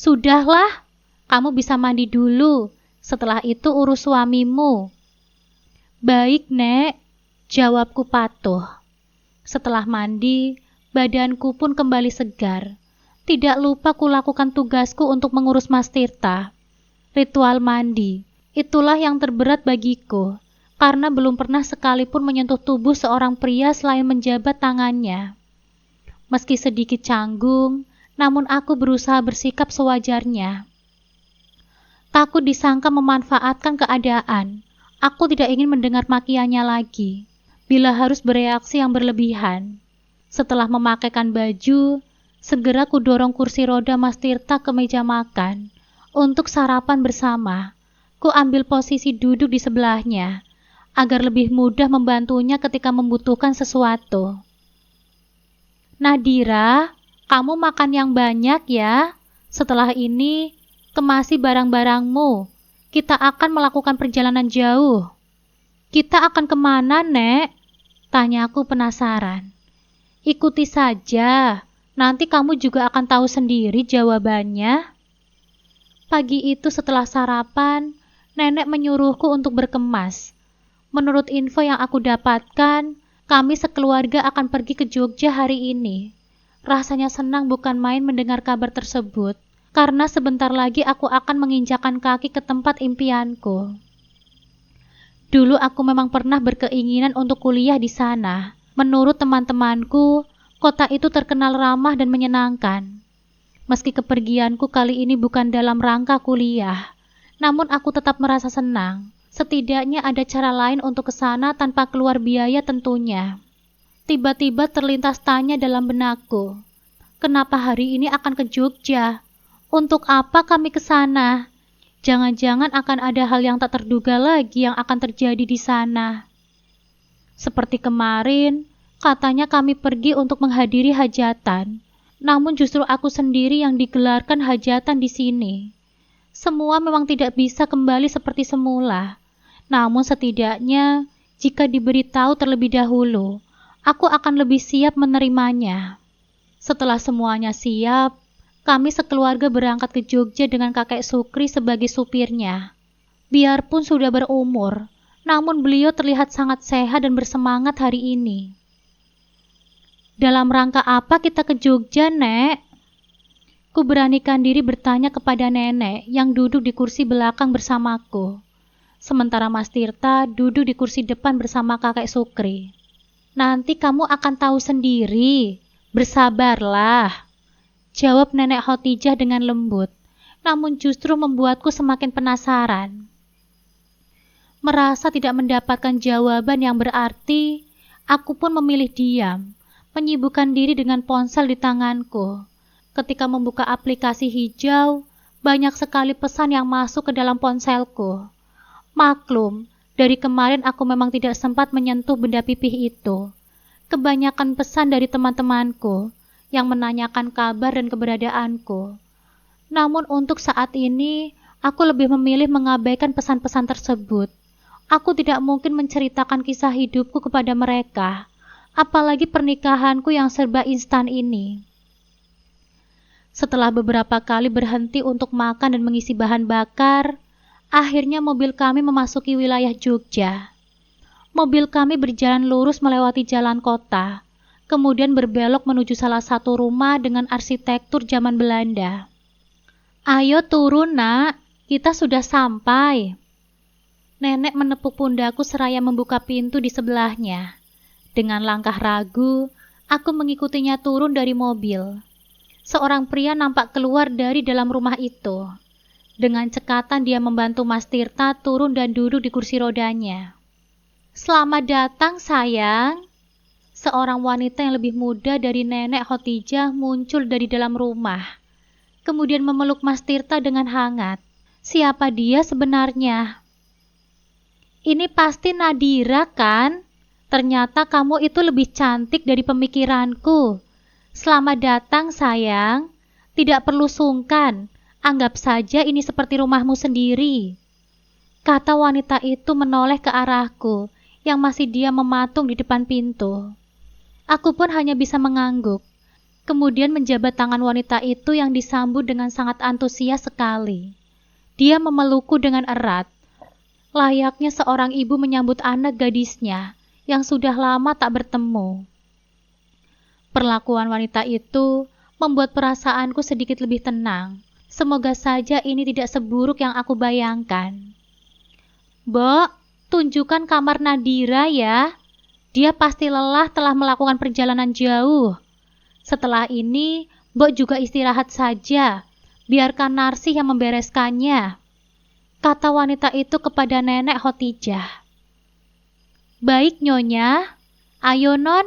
Sudahlah, kamu bisa mandi dulu, setelah itu urus suamimu. Baik, Nek, jawabku patuh. Setelah mandi, badanku pun kembali segar. Tidak lupa kulakukan tugasku untuk mengurus Mas Tirta. Ritual mandi, itulah yang terberat bagiku, karena belum pernah sekalipun menyentuh tubuh seorang pria selain menjabat tangannya. Meski sedikit canggung, namun aku berusaha bersikap sewajarnya. Takut disangka memanfaatkan keadaan, aku tidak ingin mendengar makiannya lagi, bila harus bereaksi yang berlebihan. Setelah memakaikan baju, segera kudorong kursi roda Mas Tirta ke meja makan. Untuk sarapan bersama, ku ambil posisi duduk di sebelahnya, agar lebih mudah membantunya ketika membutuhkan sesuatu. Nadira, kamu makan yang banyak ya. Setelah ini, kemasi barang-barangmu. Kita akan melakukan perjalanan jauh. Kita akan kemana, Nek? Tanyaku penasaran. Ikuti saja, nanti kamu juga akan tahu sendiri jawabannya. Pagi itu setelah sarapan, nenek menyuruhku untuk berkemas. Menurut info yang aku dapatkan, kami sekeluarga akan pergi ke Jogja hari ini. Rasanya senang bukan main mendengar kabar tersebut, karena sebentar lagi aku akan menginjakkan kaki ke tempat impianku. Dulu aku memang pernah berkeinginan untuk kuliah di sana. Menurut teman-temanku, kota itu terkenal ramah dan menyenangkan. Meski kepergianku kali ini bukan dalam rangka kuliah, namun aku tetap merasa senang. Setidaknya ada cara lain untuk ke sana tanpa keluar biaya tentunya. Tiba-tiba terlintas tanya dalam benakku, kenapa hari ini akan ke Jogja? Untuk apa kami ke sana? Jangan-jangan akan ada hal yang tak terduga lagi yang akan terjadi di sana. Seperti kemarin, katanya kami pergi untuk menghadiri hajatan. Namun justru aku sendiri yang digelarkan hajatan di sini. Semua memang tidak bisa kembali seperti semula. Namun setidaknya, jika diberitahu terlebih dahulu, aku akan lebih siap menerimanya. Setelah semuanya siap, kami sekeluarga berangkat ke Jogja dengan kakek Sukri sebagai supirnya. Biarpun sudah berumur, namun beliau terlihat sangat sehat dan bersemangat hari ini. Dalam rangka apa kita ke Jogja, Nek? Ku beranikan diri bertanya kepada nenek yang duduk di kursi belakang bersamaku. Sementara Mas Tirta duduk di kursi depan bersama kakek Sukri. Nanti kamu akan tahu sendiri. Bersabarlah, jawab nenek Khotijah dengan lembut, namun justru membuatku semakin penasaran. Merasa tidak mendapatkan jawaban yang berarti, aku pun memilih diam. Menyibukkan diri dengan ponsel di tanganku. Ketika membuka aplikasi hijau, banyak sekali pesan yang masuk ke dalam ponselku. Maklum, dari kemarin aku memang tidak sempat menyentuh benda pipih itu. Kebanyakan pesan dari teman-temanku yang menanyakan kabar dan keberadaanku. Namun untuk saat ini, aku lebih memilih mengabaikan pesan-pesan tersebut. Aku tidak mungkin menceritakan kisah hidupku kepada mereka. Apalagi pernikahanku yang serba instan ini. Setelah beberapa kali berhenti untuk makan dan mengisi bahan bakar, akhirnya mobil kami memasuki wilayah Jogja. Mobil kami berjalan lurus melewati jalan kota, kemudian berbelok menuju salah satu rumah dengan arsitektur zaman Belanda. Ayo turun, Nak, kita sudah sampai. Nenek menepuk pundakku seraya membuka pintu di sebelahnya. Dengan langkah ragu, aku mengikutinya turun dari mobil. Seorang pria nampak keluar dari dalam rumah itu. Dengan cekatan dia membantu Mas Tirta turun dan duduk di kursi rodanya. Selamat datang, sayang. Seorang wanita yang lebih muda dari nenek Khotijah muncul dari dalam rumah. Kemudian memeluk Mas Tirta dengan hangat. Siapa dia sebenarnya? Ini pasti Nadira, kan? Ternyata kamu itu lebih cantik dari pemikiranku. Selamat datang, sayang. Tidak perlu sungkan. Anggap saja ini seperti rumahmu sendiri. Kata wanita itu menoleh ke arahku, yang masih diam mematung di depan pintu. Aku pun hanya bisa mengangguk. Kemudian menjabat tangan wanita itu yang disambut dengan sangat antusias sekali. Dia memelukku dengan erat. Layaknya seorang ibu menyambut anak gadisnya yang sudah lama tak bertemu. Perlakuan wanita itu membuat perasaanku sedikit lebih tenang. Semoga saja ini tidak seburuk yang aku bayangkan. Mbok, Tunjukkan kamar Nadira ya. Dia pasti lelah telah melakukan perjalanan jauh. Setelah ini, Mbok juga istirahat saja. Biarkan Narsih yang membereskannya, kata wanita itu kepada Nenek Khotijah. Baik Nyonya, ayo Non,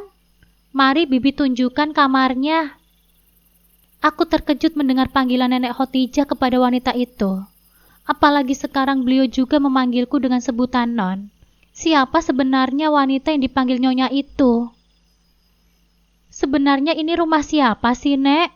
mari Bibi tunjukkan kamarnya. Aku terkejut mendengar panggilan Nenek Khotijah kepada wanita itu. Apalagi sekarang beliau juga memanggilku dengan sebutan Non. Siapa sebenarnya wanita yang dipanggil Nyonya itu? Sebenarnya ini rumah siapa sih, Nek?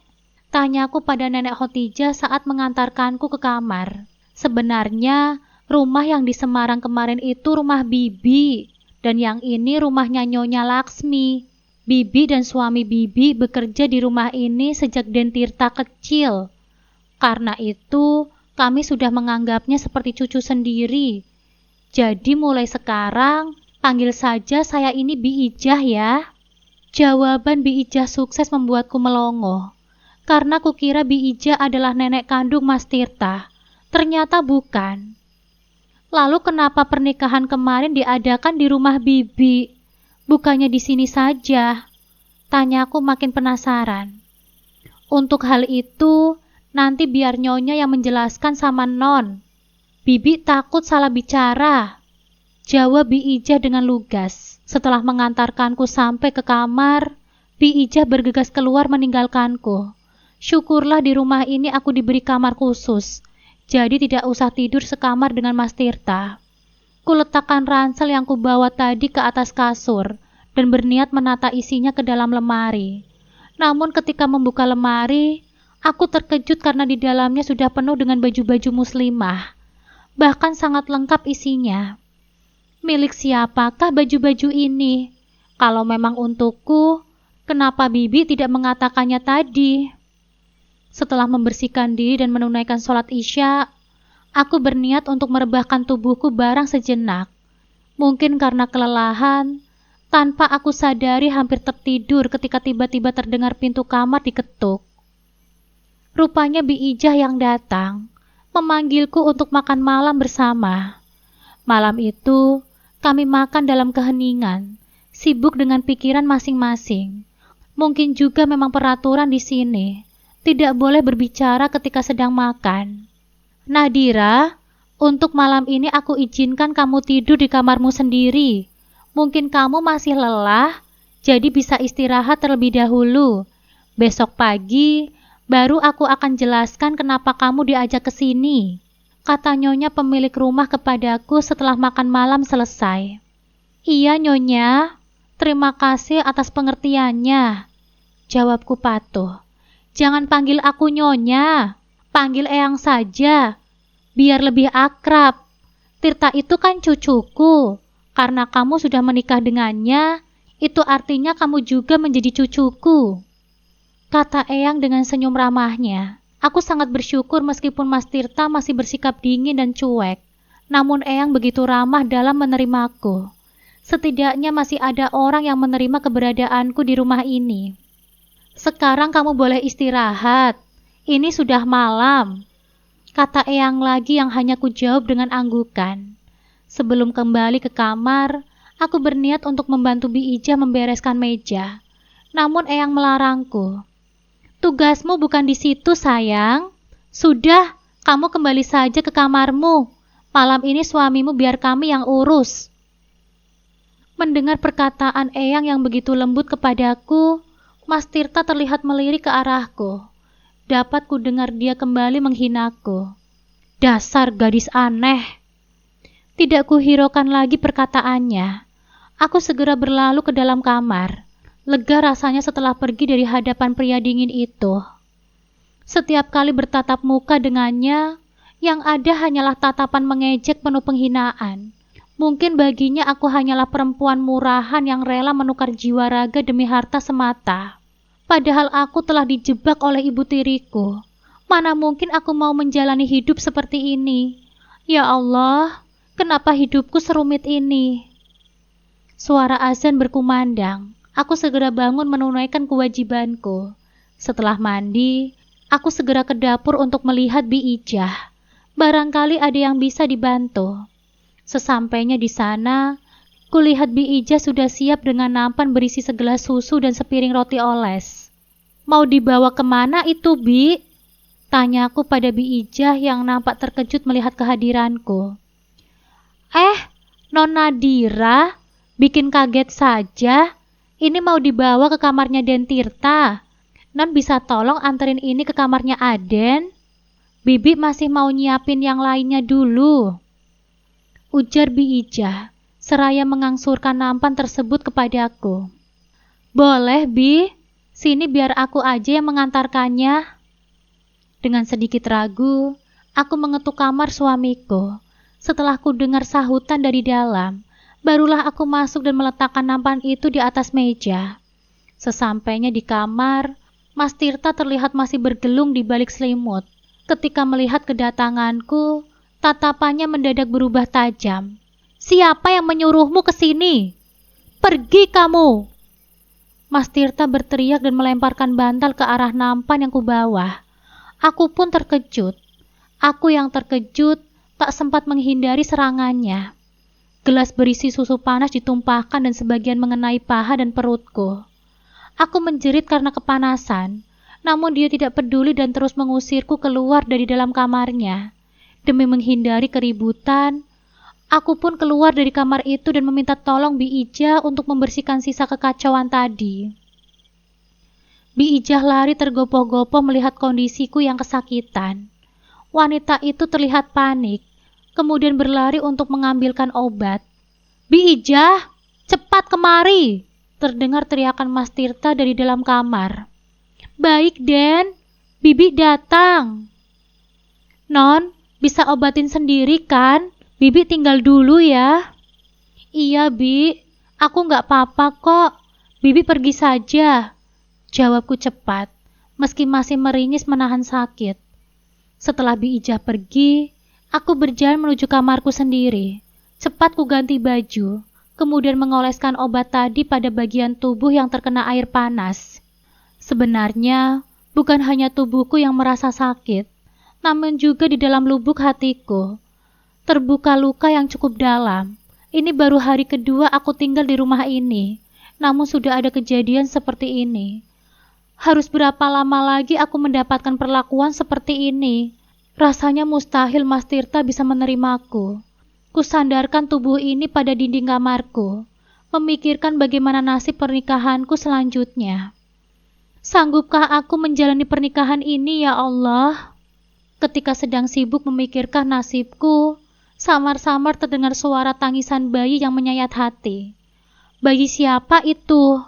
Tanyaku pada Nenek Khotijah saat mengantarkanku ke kamar. Sebenarnya rumah yang di Semarang kemarin itu rumah Bibi, dan yang ini rumahnya Nyonya Laksmi. Bibi dan suami Bibi bekerja di rumah ini sejak Den Tirta kecil. Karena itu, kami sudah menganggapnya seperti cucu sendiri. Jadi mulai sekarang, panggil saja saya ini Bi Ijah ya. Jawaban Bi Ijah sukses membuatku melongo. Karena kukira Bi Ijah adalah nenek kandung Mas Tirta. Ternyata bukan. Lalu kenapa pernikahan kemarin diadakan di rumah Bibi? Bukannya di sini saja? Tanyaku makin penasaran. Untuk hal itu, nanti biar Nyonya yang menjelaskan sama Non. Bibi takut salah bicara, jawab Bi Ijah dengan lugas. Setelah mengantarkanku sampai ke kamar, Bi Ijah bergegas keluar meninggalkanku. Syukurlah di rumah ini aku diberi kamar khusus, jadi tidak usah tidur sekamar dengan Mas Tirta. Kuletakkan ransel yang kubawa tadi ke atas kasur dan berniat menata isinya ke dalam lemari. Namun ketika membuka lemari, aku terkejut karena di dalamnya sudah penuh dengan baju-baju muslimah. Bahkan sangat lengkap isinya. Milik siapakah baju-baju ini? Kalau memang untukku, kenapa Bibi tidak mengatakannya tadi? Setelah membersihkan diri dan menunaikan sholat Isya, aku berniat untuk merebahkan tubuhku barang sejenak. Mungkin karena kelelahan, tanpa aku sadari hampir tertidur ketika tiba-tiba terdengar pintu kamar diketuk. Rupanya Bi Ijah yang datang, memanggilku untuk makan malam bersama. Malam itu, kami makan dalam keheningan, sibuk dengan pikiran masing-masing. Mungkin juga memang peraturan di sini, tidak boleh berbicara ketika sedang makan. Nadira, untuk malam ini aku izinkan kamu tidur di kamarmu sendiri. Mungkin kamu masih lelah, jadi bisa istirahat terlebih dahulu. Besok pagi, baru aku akan jelaskan kenapa kamu diajak ke sini, kata Nyonya pemilik rumah kepadaku setelah makan malam selesai. Iya Nyonya, terima kasih atas pengertiannya, jawabku patuh. Jangan panggil aku Nyonya, panggil Eyang saja, biar lebih akrab. Tirta itu kan cucuku, karena kamu sudah menikah dengannya, itu artinya kamu juga menjadi cucuku, kata Eyang dengan senyum ramahnya. Aku sangat bersyukur meskipun Mas Tirta masih bersikap dingin dan cuek, namun Eyang begitu ramah dalam menerimaku. Setidaknya masih ada orang yang menerima keberadaanku di rumah ini. Sekarang kamu boleh istirahat, ini sudah malam, kata Eyang lagi yang hanya kujawab dengan anggukan. Sebelum kembali ke kamar, aku berniat untuk membantu Bi Ijah membereskan meja. Namun Eyang melarangku. Tugasmu bukan di situ sayang. Sudah, kamu kembali saja ke kamarmu. Malam ini suamimu biar kami yang urus. Mendengar perkataan Eyang yang begitu lembut kepadaku, Mas Tirta terlihat melirik ke arahku. Dapat ku dengar dia kembali menghinaku. Dasar gadis aneh. Tidak kuhiraukan lagi perkataannya. Aku segera berlalu ke dalam kamar. Lega rasanya setelah pergi dari hadapan pria dingin itu. Setiap kali bertatap muka dengannya, yang ada hanyalah tatapan mengejek penuh penghinaan. Mungkin baginya aku hanyalah perempuan murahan yang rela menukar jiwa raga demi harta semata. Padahal aku telah dijebak oleh ibu tiriku. Mana mungkin aku mau menjalani hidup seperti ini? Ya Allah, kenapa hidupku serumit ini? Suara azan berkumandang. Aku segera bangun menunaikan kewajibanku. Setelah mandi, aku segera ke dapur untuk melihat Bi Ijah. Barangkali ada yang bisa dibantu. Sesampainya di sana, kulihat Bi Ijah sudah siap dengan nampan berisi segelas susu dan sepiring roti oles. Mau dibawa kemana itu, Bi? Tanyaku pada Bi Ijah yang nampak terkejut melihat kehadiranku. Non Nadira, bikin kaget saja. Ini mau dibawa ke kamarnya Den Tirta. Non bisa tolong anterin ini ke kamarnya Aden? Bibi masih mau nyiapin yang lainnya dulu, ujar Bi Ijah, seraya mengangsurkan nampan tersebut kepadaku. Boleh, Bi. Sini biar aku aja yang mengantarkannya. Dengan sedikit ragu, aku mengetuk kamar suamiku. Setelah ku dengar sahutan dari dalam, barulah aku masuk dan meletakkan nampan itu di atas meja. Sesampainya di kamar, Mas Tirta terlihat masih bergelung di balik selimut. Ketika melihat kedatanganku, tatapannya mendadak berubah tajam. Siapa yang menyuruhmu ke sini? Pergi kamu! Mas Tirta berteriak dan melemparkan bantal ke arah nampan yang kubawa. Aku pun terkejut. Aku yang terkejut tak sempat menghindari serangannya. Gelas berisi susu panas ditumpahkan dan sebagian mengenai paha dan perutku. Aku menjerit karena kepanasan, namun dia tidak peduli dan terus mengusirku keluar dari dalam kamarnya. Demi menghindari keributan, aku pun keluar dari kamar itu dan meminta tolong Bi Ijah untuk membersihkan sisa kekacauan tadi. Bi Ijah lari tergopoh-gopoh melihat kondisiku yang kesakitan. Wanita itu terlihat panik, kemudian berlari untuk mengambilkan obat. Bi Ijah, cepat kemari! Terdengar teriakan Mas Tirta dari dalam kamar. Baik, Den. Bibi datang. Non, bisa obatin sendiri kan? Bibi tinggal dulu ya. Iya, Bi. Aku nggak apa-apa kok. Bibi pergi saja. Jawabku cepat, meski masih meringis menahan sakit. Setelah Bi Ijah pergi, aku berjalan menuju kamarku sendiri. Cepat ku ganti baju, kemudian mengoleskan obat tadi pada bagian tubuh yang terkena air panas. Sebenarnya, bukan hanya tubuhku yang merasa sakit, namun juga di dalam lubuk hatiku. Terbuka luka yang cukup dalam. Ini baru hari kedua aku tinggal di rumah ini, namun sudah ada kejadian seperti ini. Harus berapa lama lagi aku mendapatkan perlakuan seperti ini? Rasanya mustahil Mas Tirta bisa menerimaku. Kusandarkan tubuh ini pada dinding kamarku, memikirkan bagaimana nasib pernikahanku selanjutnya. Sanggupkah aku menjalani pernikahan ini, ya Allah? Ketika sedang sibuk memikirkan nasibku, samar-samar terdengar suara tangisan bayi yang menyayat hati. Bayi siapa itu?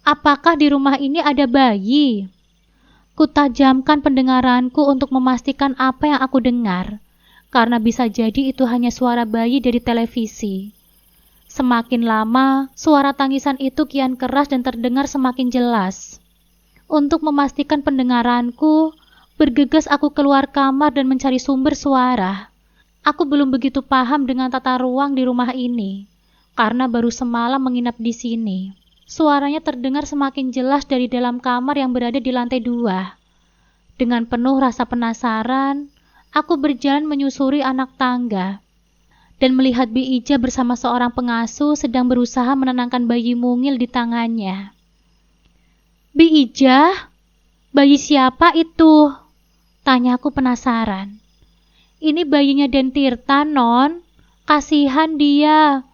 Apakah di rumah ini ada bayi? Kutajamkan pendengaranku untuk memastikan apa yang aku dengar, karena bisa jadi itu hanya suara bayi dari televisi. Semakin lama, suara tangisan itu kian keras dan terdengar semakin jelas. Untuk memastikan pendengaranku, bergegas aku keluar kamar dan mencari sumber suara. Aku belum begitu paham dengan tata ruang di rumah ini, karena baru semalam menginap di sini. Suaranya terdengar semakin jelas dari dalam kamar yang berada di lantai 2. Dengan penuh rasa penasaran, aku berjalan menyusuri anak tangga dan melihat Bi Ijah bersama seorang pengasuh sedang berusaha menenangkan bayi mungil di tangannya. Bi Ijah, bayi siapa itu? Tanyaku penasaran. Ini bayinya Den Tirta, Non. Kasihan dia.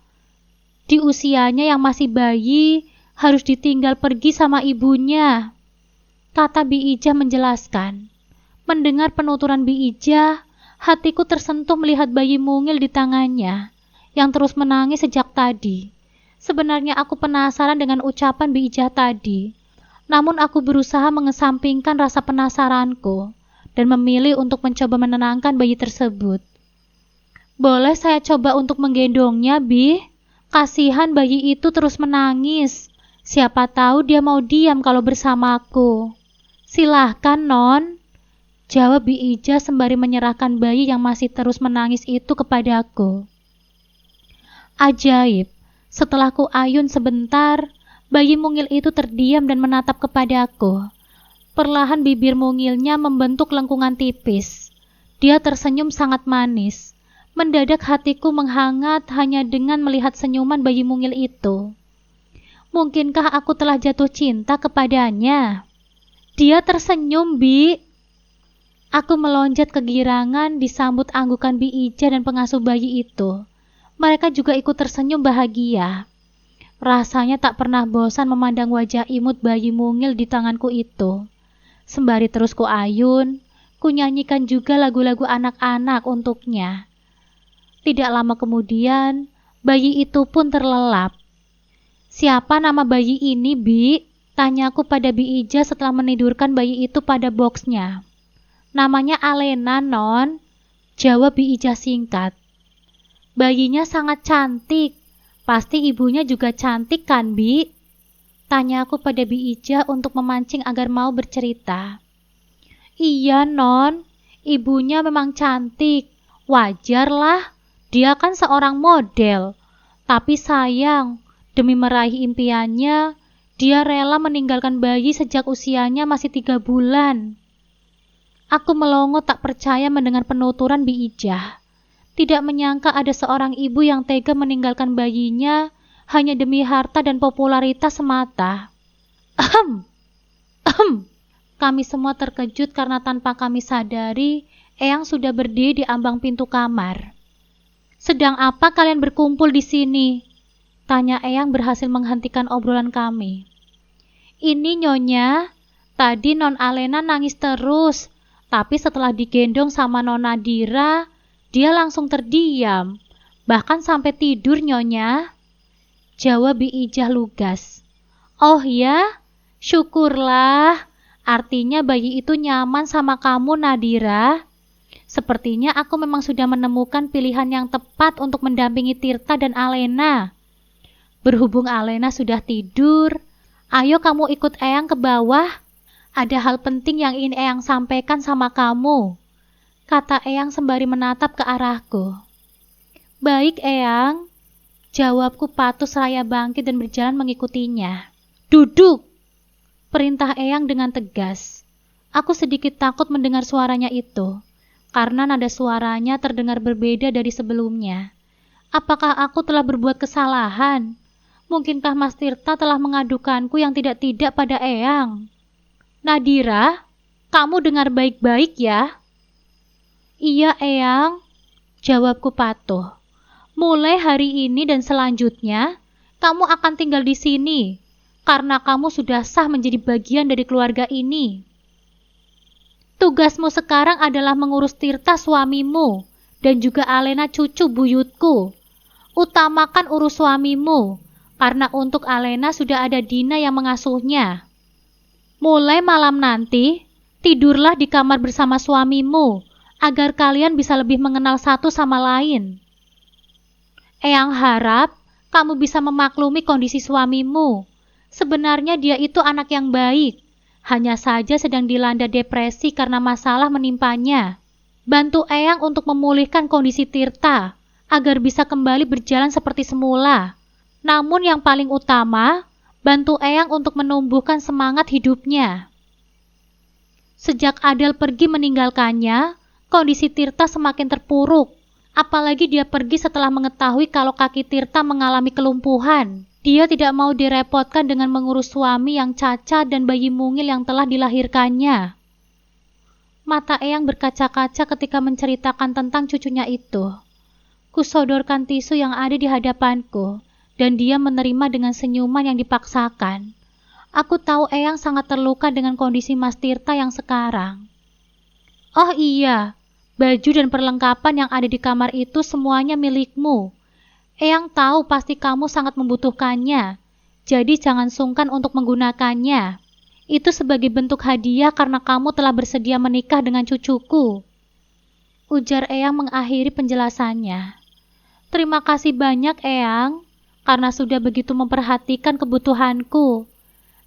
Di usianya yang masih bayi, harus ditinggal pergi sama ibunya, kata Bi Ijah menjelaskan. Mendengar penuturan Bi Ijah, hatiku tersentuh melihat bayi mungil di tangannya, yang terus menangis sejak tadi. Sebenarnya aku penasaran dengan ucapan Bi Ijah tadi, namun aku berusaha mengesampingkan rasa penasaranku, dan memilih untuk mencoba menenangkan bayi tersebut. Boleh saya coba untuk menggendongnya, Bi? Kasihan bayi itu terus menangis. Siapa tahu dia mau diam kalau bersamaku. Silahkan, Non. Jawab Bi Ijah sembari menyerahkan bayi yang masih terus menangis itu kepadaku. Ajaib, setelah ku ayun sebentar, bayi mungil itu terdiam dan menatap kepadaku. Perlahan bibir mungilnya membentuk lengkungan tipis. Dia tersenyum sangat manis. Mendadak hatiku menghangat hanya dengan melihat senyuman bayi mungil itu. Mungkinkah aku telah jatuh cinta kepadanya? Dia tersenyum, Bi. Aku melonjat kegirangan disambut anggukan Bi Ija dan pengasuh bayi itu. Mereka juga ikut tersenyum bahagia. Rasanya tak pernah bosan memandang wajah imut bayi mungil di tanganku itu. Sembari terus ku ayun, ku nyanyikan juga lagu-lagu anak-anak untuknya. Tidak lama kemudian, bayi itu pun terlelap. Siapa nama bayi ini, Bi? Tanyaku pada Bi Ija setelah menidurkan bayi itu pada boksnya. Namanya Alena, Non. Jawab Bi Ija singkat. Bayinya sangat cantik. Pasti ibunya juga cantik kan, Bi? Tanyaku pada Bi Ija untuk memancing agar mau bercerita. Iya, Non. Ibunya memang cantik. Wajarlah. Dia kan seorang model. Tapi sayang, demi meraih impiannya, dia rela meninggalkan bayi sejak usianya masih 3 bulan. Aku melongo tak percaya mendengar penuturan Bi Ija. Tidak menyangka ada seorang ibu yang tega meninggalkan bayinya hanya demi harta dan popularitas semata. Ahem, ahem. Kami semua terkejut karena tanpa kami sadari, Eyang sudah berdiri di ambang pintu kamar. Sedang apa kalian berkumpul di sini? Tanya Eyang berhasil menghentikan obrolan kami. Ini Nyonya, tadi Non Alena nangis terus, tapi setelah digendong sama Non Nadira, dia langsung terdiam, bahkan sampai tidur Nyonya. Jawab Bi Ijah lugas. Oh ya, syukurlah, artinya bayi itu nyaman sama kamu Nadira. Sepertinya aku memang sudah menemukan pilihan yang tepat untuk mendampingi Tirta dan Alena. Berhubung Alena sudah tidur, ayo kamu ikut Eyang ke bawah. Ada hal penting yang ingin Eyang sampaikan sama kamu, kata Eyang sembari menatap ke arahku. Baik Eyang, jawabku patuh seraya bangkit dan berjalan mengikutinya. Duduk, perintah Eyang dengan tegas. Aku sedikit takut mendengar suaranya itu, karena nada suaranya terdengar berbeda dari sebelumnya. Apakah aku telah berbuat kesalahan? Mungkinkah Mas Tirta telah mengadukanku yang tidak-tidak pada Eyang? Nadira, kamu dengar baik-baik ya? Iya Eyang, jawabku patuh. Mulai hari ini dan selanjutnya, kamu akan tinggal di sini, karena kamu sudah sah menjadi bagian dari keluarga ini. Tugasmu sekarang adalah mengurus Tirta suamimu dan juga Alena cucu buyutku. Utamakan urus suamimu, karena untuk Alena sudah ada Dina yang mengasuhnya. Mulai malam nanti, tidurlah di kamar bersama suamimu, agar kalian bisa lebih mengenal satu sama lain. Eyang harap kamu bisa memaklumi kondisi suamimu. Sebenarnya dia itu anak yang baik. Hanya saja sedang dilanda depresi karena masalah menimpanya. Bantu Eyang untuk memulihkan kondisi Tirta, agar bisa kembali berjalan seperti semula. Namun yang paling utama, bantu Eyang untuk menumbuhkan semangat hidupnya. Sejak Adel pergi meninggalkannya, kondisi Tirta semakin terpuruk. Apalagi dia pergi setelah mengetahui kalau kaki Tirta mengalami kelumpuhan. Dia tidak mau direpotkan dengan mengurus suami yang cacat dan bayi mungil yang telah dilahirkannya. Mata Eyang berkaca-kaca ketika menceritakan tentang cucunya itu. Kusodorkan tisu yang ada di hadapanku, dan dia menerima dengan senyuman yang dipaksakan. Aku tahu Eyang sangat terluka dengan kondisi Mas Tirta yang sekarang. Oh iya, baju dan perlengkapan yang ada di kamar itu semuanya milikmu. Eyang tahu pasti kamu sangat membutuhkannya, jadi jangan sungkan untuk menggunakannya. Itu sebagai bentuk hadiah karena kamu telah bersedia menikah dengan cucuku. Ujar Eyang mengakhiri penjelasannya. Terima kasih banyak Eyang, karena sudah begitu memperhatikan kebutuhanku.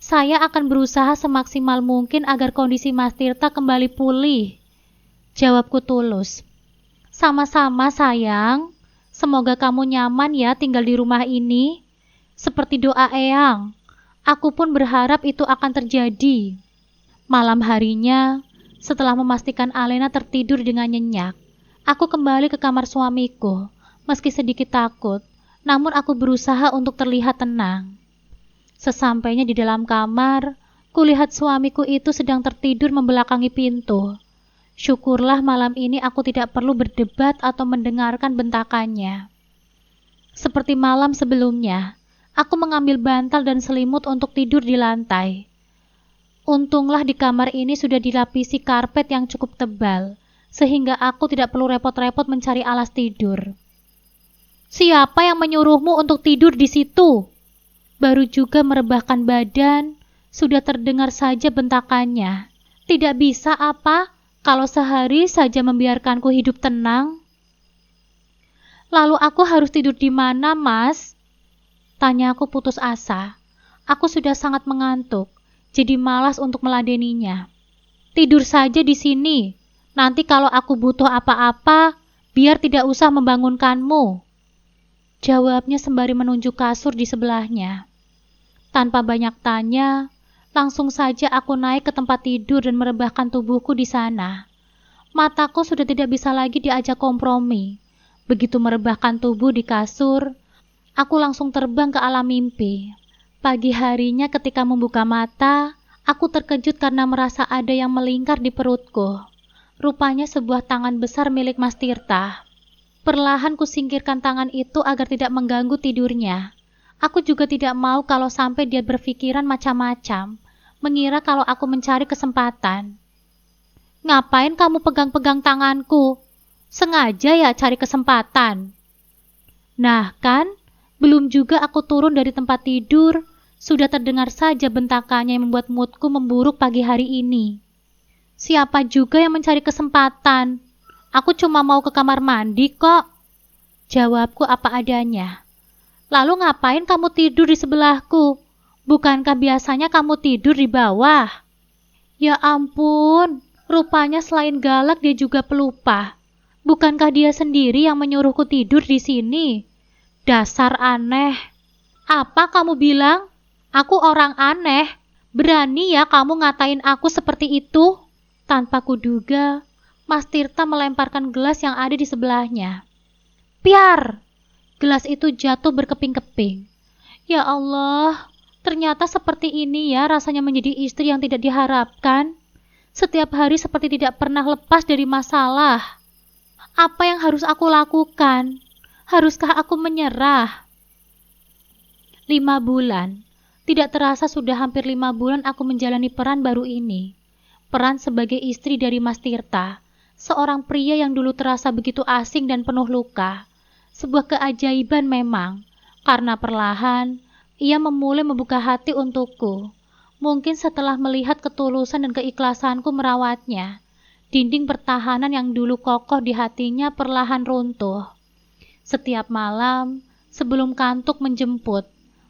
Saya akan berusaha semaksimal mungkin agar kondisi Mas Tirta kembali pulih. Jawabku tulus. Sama-sama sayang. Semoga kamu nyaman ya tinggal di rumah ini. Seperti doa Eyang, aku pun berharap itu akan terjadi. Malam harinya, setelah memastikan Alena tertidur dengan nyenyak, Aku kembali ke kamar suamiku, meski sedikit takut, namun aku berusaha untuk terlihat tenang. Sesampainya di dalam kamar, kulihat suamiku itu sedang tertidur membelakangi pintu. Syukurlah malam ini aku tidak perlu berdebat atau mendengarkan bentakannya. Seperti malam sebelumnya, aku mengambil bantal dan selimut untuk tidur di lantai. Untunglah di kamar ini sudah dilapisi karpet yang cukup tebal, sehingga aku tidak perlu repot-repot mencari alas tidur. Siapa yang menyuruhmu untuk tidur di situ? Baru juga merebahkan badan, sudah terdengar saja bentakannya. Tidak bisa apa, kalau sehari saja membiarkanku hidup tenang? Lalu aku harus tidur di mana, Mas? Tanyaku putus asa. Aku sudah sangat mengantuk, jadi malas untuk meladeninya. Tidur saja di sini. Nanti kalau aku butuh apa-apa, biar tidak usah membangunkanmu. Jawabnya sembari menunjuk kasur di sebelahnya. Tanpa banyak tanya, langsung saja aku naik ke tempat tidur dan merebahkan tubuhku di sana. Mataku sudah tidak bisa lagi diajak kompromi. Begitu merebahkan tubuh di kasur, aku langsung terbang ke alam mimpi. Pagi harinya ketika membuka mata, aku terkejut karena merasa ada yang melingkar di perutku. Rupanya sebuah tangan besar milik Mas Tirta. Perlahan kusingkirkan tangan itu agar tidak mengganggu tidurnya. Aku juga tidak mau kalau sampai dia berpikiran macam-macam, mengira kalau aku mencari kesempatan. Ngapain kamu pegang-pegang tanganku? Sengaja ya cari kesempatan? Nah kan, belum juga aku turun dari tempat tidur, sudah terdengar saja bentakannya yang membuat moodku memburuk pagi hari ini. Siapa juga yang mencari kesempatan? Aku cuma mau ke kamar mandi kok. Jawabku apa adanya. Lalu ngapain kamu tidur di sebelahku? Bukankah biasanya kamu tidur di bawah? Ya ampun, rupanya selain galak dia juga pelupa. Bukankah dia sendiri yang menyuruhku tidur di sini? Dasar aneh. Apa kamu bilang? Aku orang aneh. Berani ya kamu ngatain aku seperti itu? Tanpa kuduga, Mas Tirta melemparkan gelas yang ada di sebelahnya. Piar! Gelas itu jatuh berkeping-keping. Ya Allah, ternyata seperti ini ya rasanya menjadi istri yang tidak diharapkan. Setiap hari seperti tidak pernah lepas dari masalah. Apa yang harus aku lakukan? Haruskah aku menyerah? 5 bulan. Tidak terasa sudah hampir 5 bulan aku menjalani peran baru ini. Peran sebagai istri dari Mas Tirta, seorang pria yang dulu terasa begitu asing dan penuh luka. Sebuah keajaiban memang, karena perlahan ia memulai membuka hati untukku. Mungkin setelah melihat ketulusan dan keikhlasanku merawatnya, dinding pertahanan yang dulu kokoh di hatinya perlahan runtuh. Setiap malam, sebelum kantuk menjemput,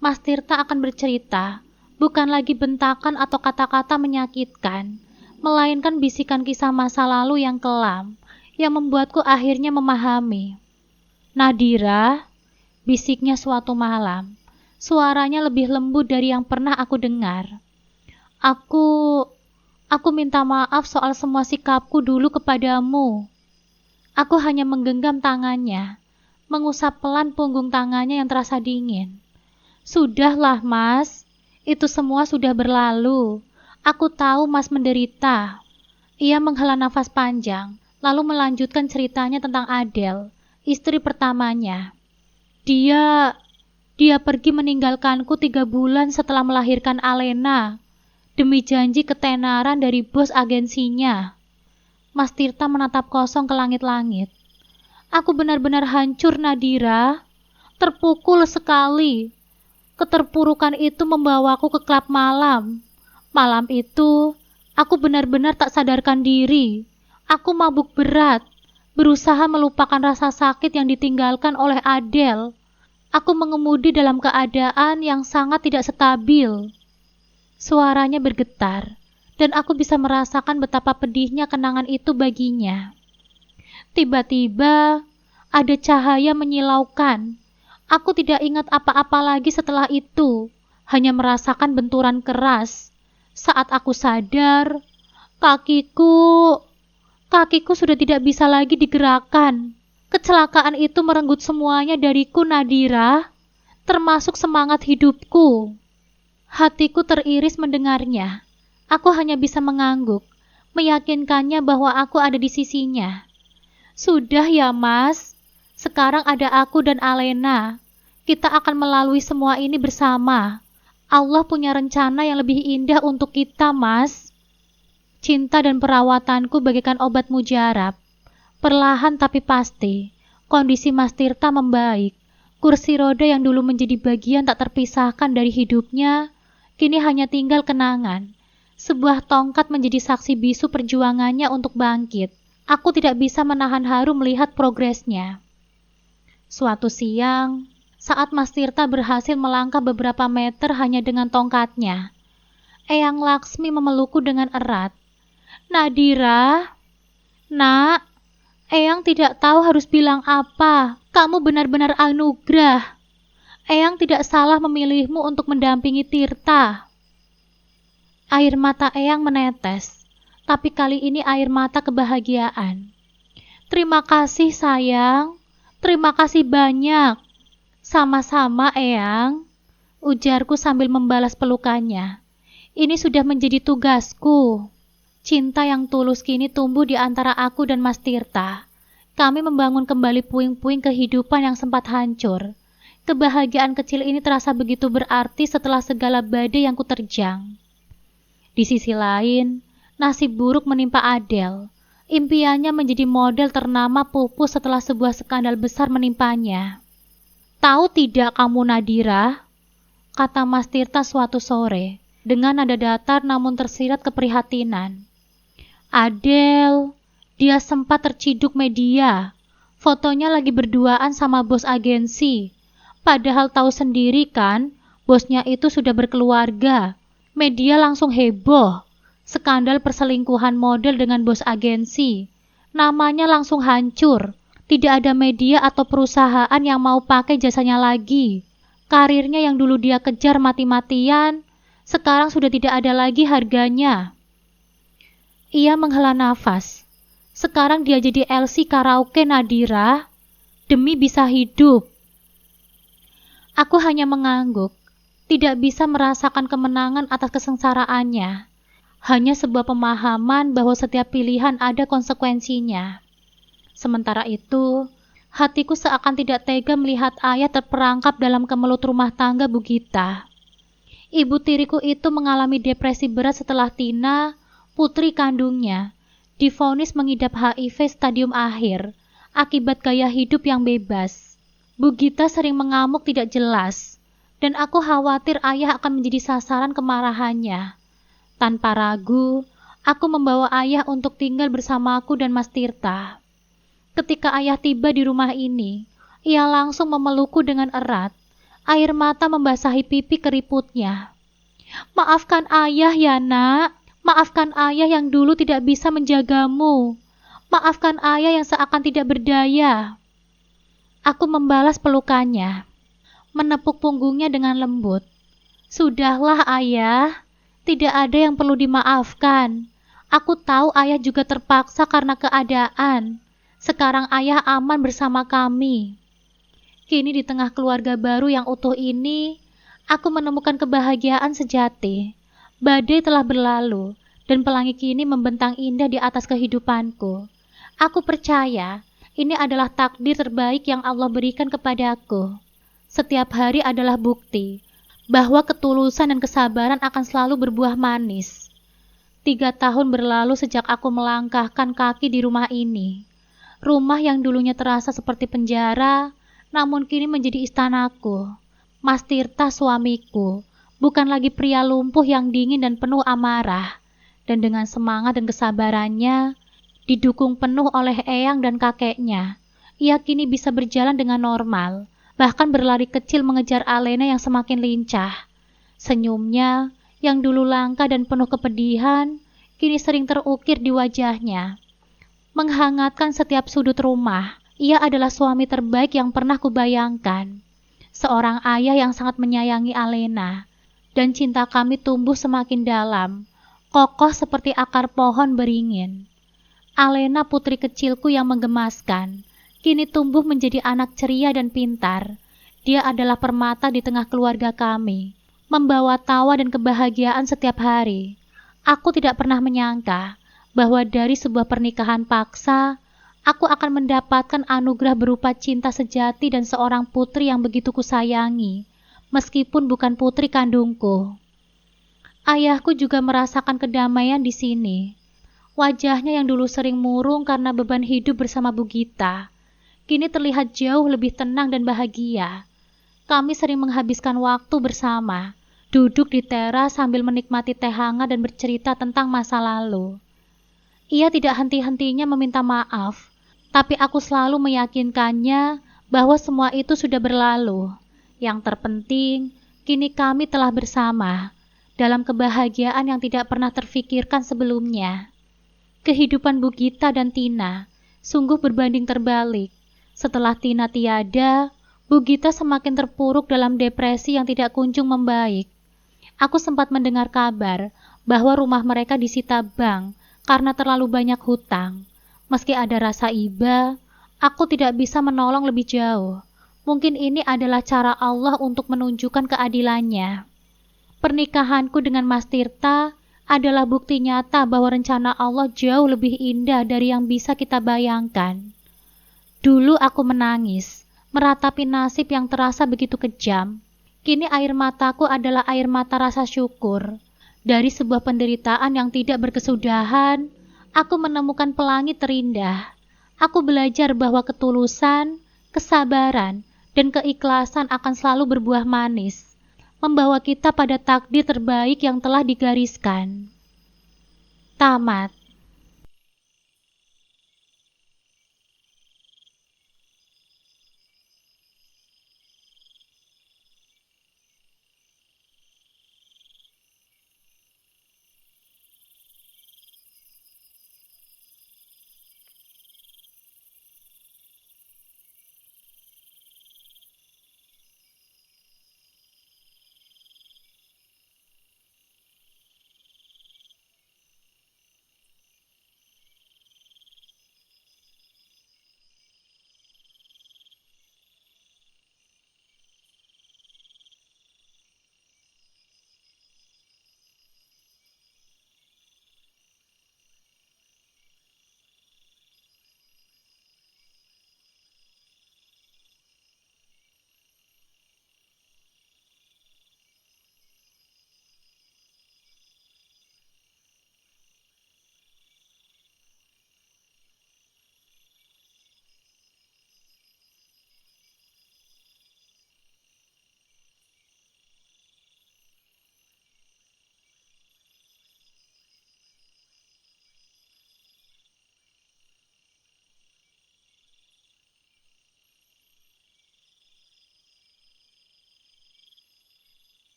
Mas Tirta akan bercerita, bukan lagi bentakan atau kata-kata menyakitkan, melainkan bisikan kisah masa lalu yang kelam, yang membuatku akhirnya memahami. Nadira, bisiknya suatu malam, suaranya lebih lembut dari yang pernah aku dengar. Aku minta maaf soal semua sikapku dulu kepadamu. Aku hanya menggenggam tangannya, mengusap pelan punggung tangannya yang terasa dingin. Sudahlah, Mas, itu semua sudah berlalu. Aku tahu Mas menderita. Ia menghela nafas panjang, lalu melanjutkan ceritanya tentang Adele, istri pertamanya. Dia pergi meninggalkanku 3 bulan setelah melahirkan Alena, demi janji ketenaran dari bos agensinya. Mas Tirta menatap kosong ke langit-langit. Aku benar-benar hancur, Nadira. Terpukul sekali. Keterpurukan itu membawaku ke klub malam. Malam itu, aku benar-benar tak sadarkan diri. Aku mabuk berat, berusaha melupakan rasa sakit yang ditinggalkan oleh Adele. Aku mengemudi dalam keadaan yang sangat tidak stabil. Suaranya bergetar, dan aku bisa merasakan betapa pedihnya kenangan itu baginya. Tiba-tiba, ada cahaya menyilaukan. Aku tidak ingat apa-apa lagi setelah itu, hanya merasakan benturan keras. Saat aku sadar, kakiku Kakiku sudah tidak bisa lagi digerakkan. Kecelakaan itu merenggut semuanya dariku, Nadira, termasuk semangat hidupku. Hatiku teriris mendengarnya. Aku hanya bisa mengangguk, meyakinkannya bahwa aku ada di sisinya. Sudah ya, Mas. Sekarang ada aku dan Alena. Kita akan melalui semua ini bersama. Allah punya rencana yang lebih indah untuk kita, Mas. Cinta dan perawatanku bagaikan obat mujarab. Perlahan tapi pasti, kondisi Mas Tirta membaik. Kursi roda yang dulu menjadi bagian tak terpisahkan dari hidupnya, kini hanya tinggal kenangan. Sebuah tongkat menjadi saksi bisu perjuangannya untuk bangkit. Aku tidak bisa menahan haru melihat progresnya. Suatu siang, saat Mas Tirta berhasil melangkah beberapa meter hanya dengan tongkatnya, Eyang Laksmi memelukku dengan erat. Nadira, nak, Eyang tidak tahu harus bilang apa. Kamu benar-benar anugerah. Eyang tidak salah memilihmu untuk mendampingi Tirta. Air mata Eyang menetes, tapi kali ini air mata kebahagiaan. Terima kasih sayang, terima kasih banyak. Sama-sama Eyang, ujarku sambil membalas pelukannya. Ini sudah menjadi tugasku. Cinta yang tulus kini tumbuh di antara aku dan Mas Tirta. Kami membangun kembali puing-puing kehidupan yang sempat hancur. Kebahagiaan kecil ini terasa begitu berarti setelah segala badai yang kuterjang. Di sisi lain, nasib buruk menimpa Adele. Impiannya menjadi model ternama pupus setelah sebuah skandal besar menimpanya. Tahu tidak kamu Nadira? Kata Mas Tirta suatu sore, dengan nada datar namun tersirat keprihatinan. Adele, dia sempat terciduk media. Fotonya lagi berduaan sama bos agensi. Padahal tahu sendiri kan, bosnya itu sudah berkeluarga. Media langsung heboh. Skandal perselingkuhan model dengan bos agensi. Namanya langsung hancur. Tidak ada media atau perusahaan yang mau pakai jasanya lagi. Karirnya yang dulu dia kejar mati-matian, sekarang sudah tidak ada lagi harganya. Ia menghela nafas. Sekarang dia jadi LC karaoke Nadira, demi bisa hidup. Aku hanya mengangguk, tidak bisa merasakan kemenangan atas kesengsaraannya. Hanya sebuah pemahaman bahwa setiap pilihan ada konsekuensinya. Sementara itu, hatiku seakan tidak tega melihat ayah terperangkap dalam kemelut rumah tangga Bu Gita. Ibu tiriku itu mengalami depresi berat setelah Tina, putri kandungnya, divonis mengidap HIV stadium akhir akibat gaya hidup yang bebas. Bu Gita sering mengamuk tidak jelas, dan aku khawatir ayah akan menjadi sasaran kemarahannya. Tanpa ragu, aku membawa ayah untuk tinggal bersamaku dan Mas Tirta. Ketika ayah tiba di rumah ini, ia langsung memelukku dengan erat. Air mata membasahi pipi keriputnya. Maafkan ayah ya nak. Maafkan ayah yang dulu tidak bisa menjagamu. Maafkan ayah yang seakan tidak berdaya. Aku membalas pelukannya, menepuk punggungnya dengan lembut. Sudahlah ayah, tidak ada yang perlu dimaafkan. Aku tahu ayah juga terpaksa karena keadaan. Sekarang ayah aman bersama kami. Kini di tengah keluarga baru yang utuh ini, aku menemukan kebahagiaan sejati. Badai telah berlalu, dan pelangi kini membentang indah di atas kehidupanku. Aku percaya, ini adalah takdir terbaik yang Allah berikan kepadaku. Setiap hari adalah bukti, bahwa ketulusan dan kesabaran akan selalu berbuah manis. 3 tahun berlalu sejak aku melangkahkan kaki di rumah ini. Rumah yang dulunya terasa seperti penjara, namun kini menjadi istanaku. Mas Tirta suamiku, bukan lagi pria lumpuh yang dingin dan penuh amarah. Dan dengan semangat dan kesabarannya, didukung penuh oleh eyang dan kakeknya, ia kini bisa berjalan dengan normal, bahkan berlari kecil mengejar Alena yang semakin lincah. Senyumnya, yang dulu langka dan penuh kepedihan, kini sering terukir di wajahnya. Menghangatkan setiap sudut rumah, ia adalah suami terbaik yang pernah kubayangkan. Seorang ayah yang sangat menyayangi Alena, dan cinta kami tumbuh semakin dalam, kokoh seperti akar pohon beringin. Alena, putri kecilku yang menggemaskan, kini tumbuh menjadi anak ceria dan pintar. Dia adalah permata di tengah keluarga kami, membawa tawa dan kebahagiaan setiap hari. Aku tidak pernah menyangka bahwa dari sebuah pernikahan paksa, aku akan mendapatkan anugerah berupa cinta sejati dan seorang putri yang begitu kusayangi, meskipun bukan putri kandungku. Ayahku juga merasakan kedamaian di sini. Wajahnya yang dulu sering murung karena beban hidup bersama Bu Gita, kini terlihat jauh lebih tenang dan bahagia. Kami sering menghabiskan waktu bersama, duduk di teras sambil menikmati teh hangat dan bercerita tentang masa lalu. Ia tidak henti-hentinya meminta maaf, tapi aku selalu meyakinkannya bahwa semua itu sudah berlalu. Yang terpenting, kini kami telah bersama, dalam kebahagiaan yang tidak pernah terfikirkan sebelumnya. Kehidupan Bu Gita dan Tina sungguh berbanding terbalik. Setelah Tina tiada, Bu Gita semakin terpuruk dalam depresi yang tidak kunjung membaik. Aku sempat mendengar kabar bahwa rumah mereka disita bank karena terlalu banyak hutang. Meski ada rasa iba, aku tidak bisa menolong lebih jauh. Mungkin ini adalah cara Allah untuk menunjukkan keadilannya. Pernikahanku dengan Mas Tirta adalah bukti nyata bahwa rencana Allah jauh lebih indah dari yang bisa kita bayangkan. Dulu aku menangis, meratapi nasib yang terasa begitu kejam. Kini air mataku adalah air mata rasa syukur. Dari sebuah penderitaan yang tidak berkesudahan, aku menemukan pelangi terindah. Aku belajar bahwa ketulusan, kesabaran, dan keikhlasan akan selalu berbuah manis, membawa kita pada takdir terbaik yang telah digariskan. Tamat.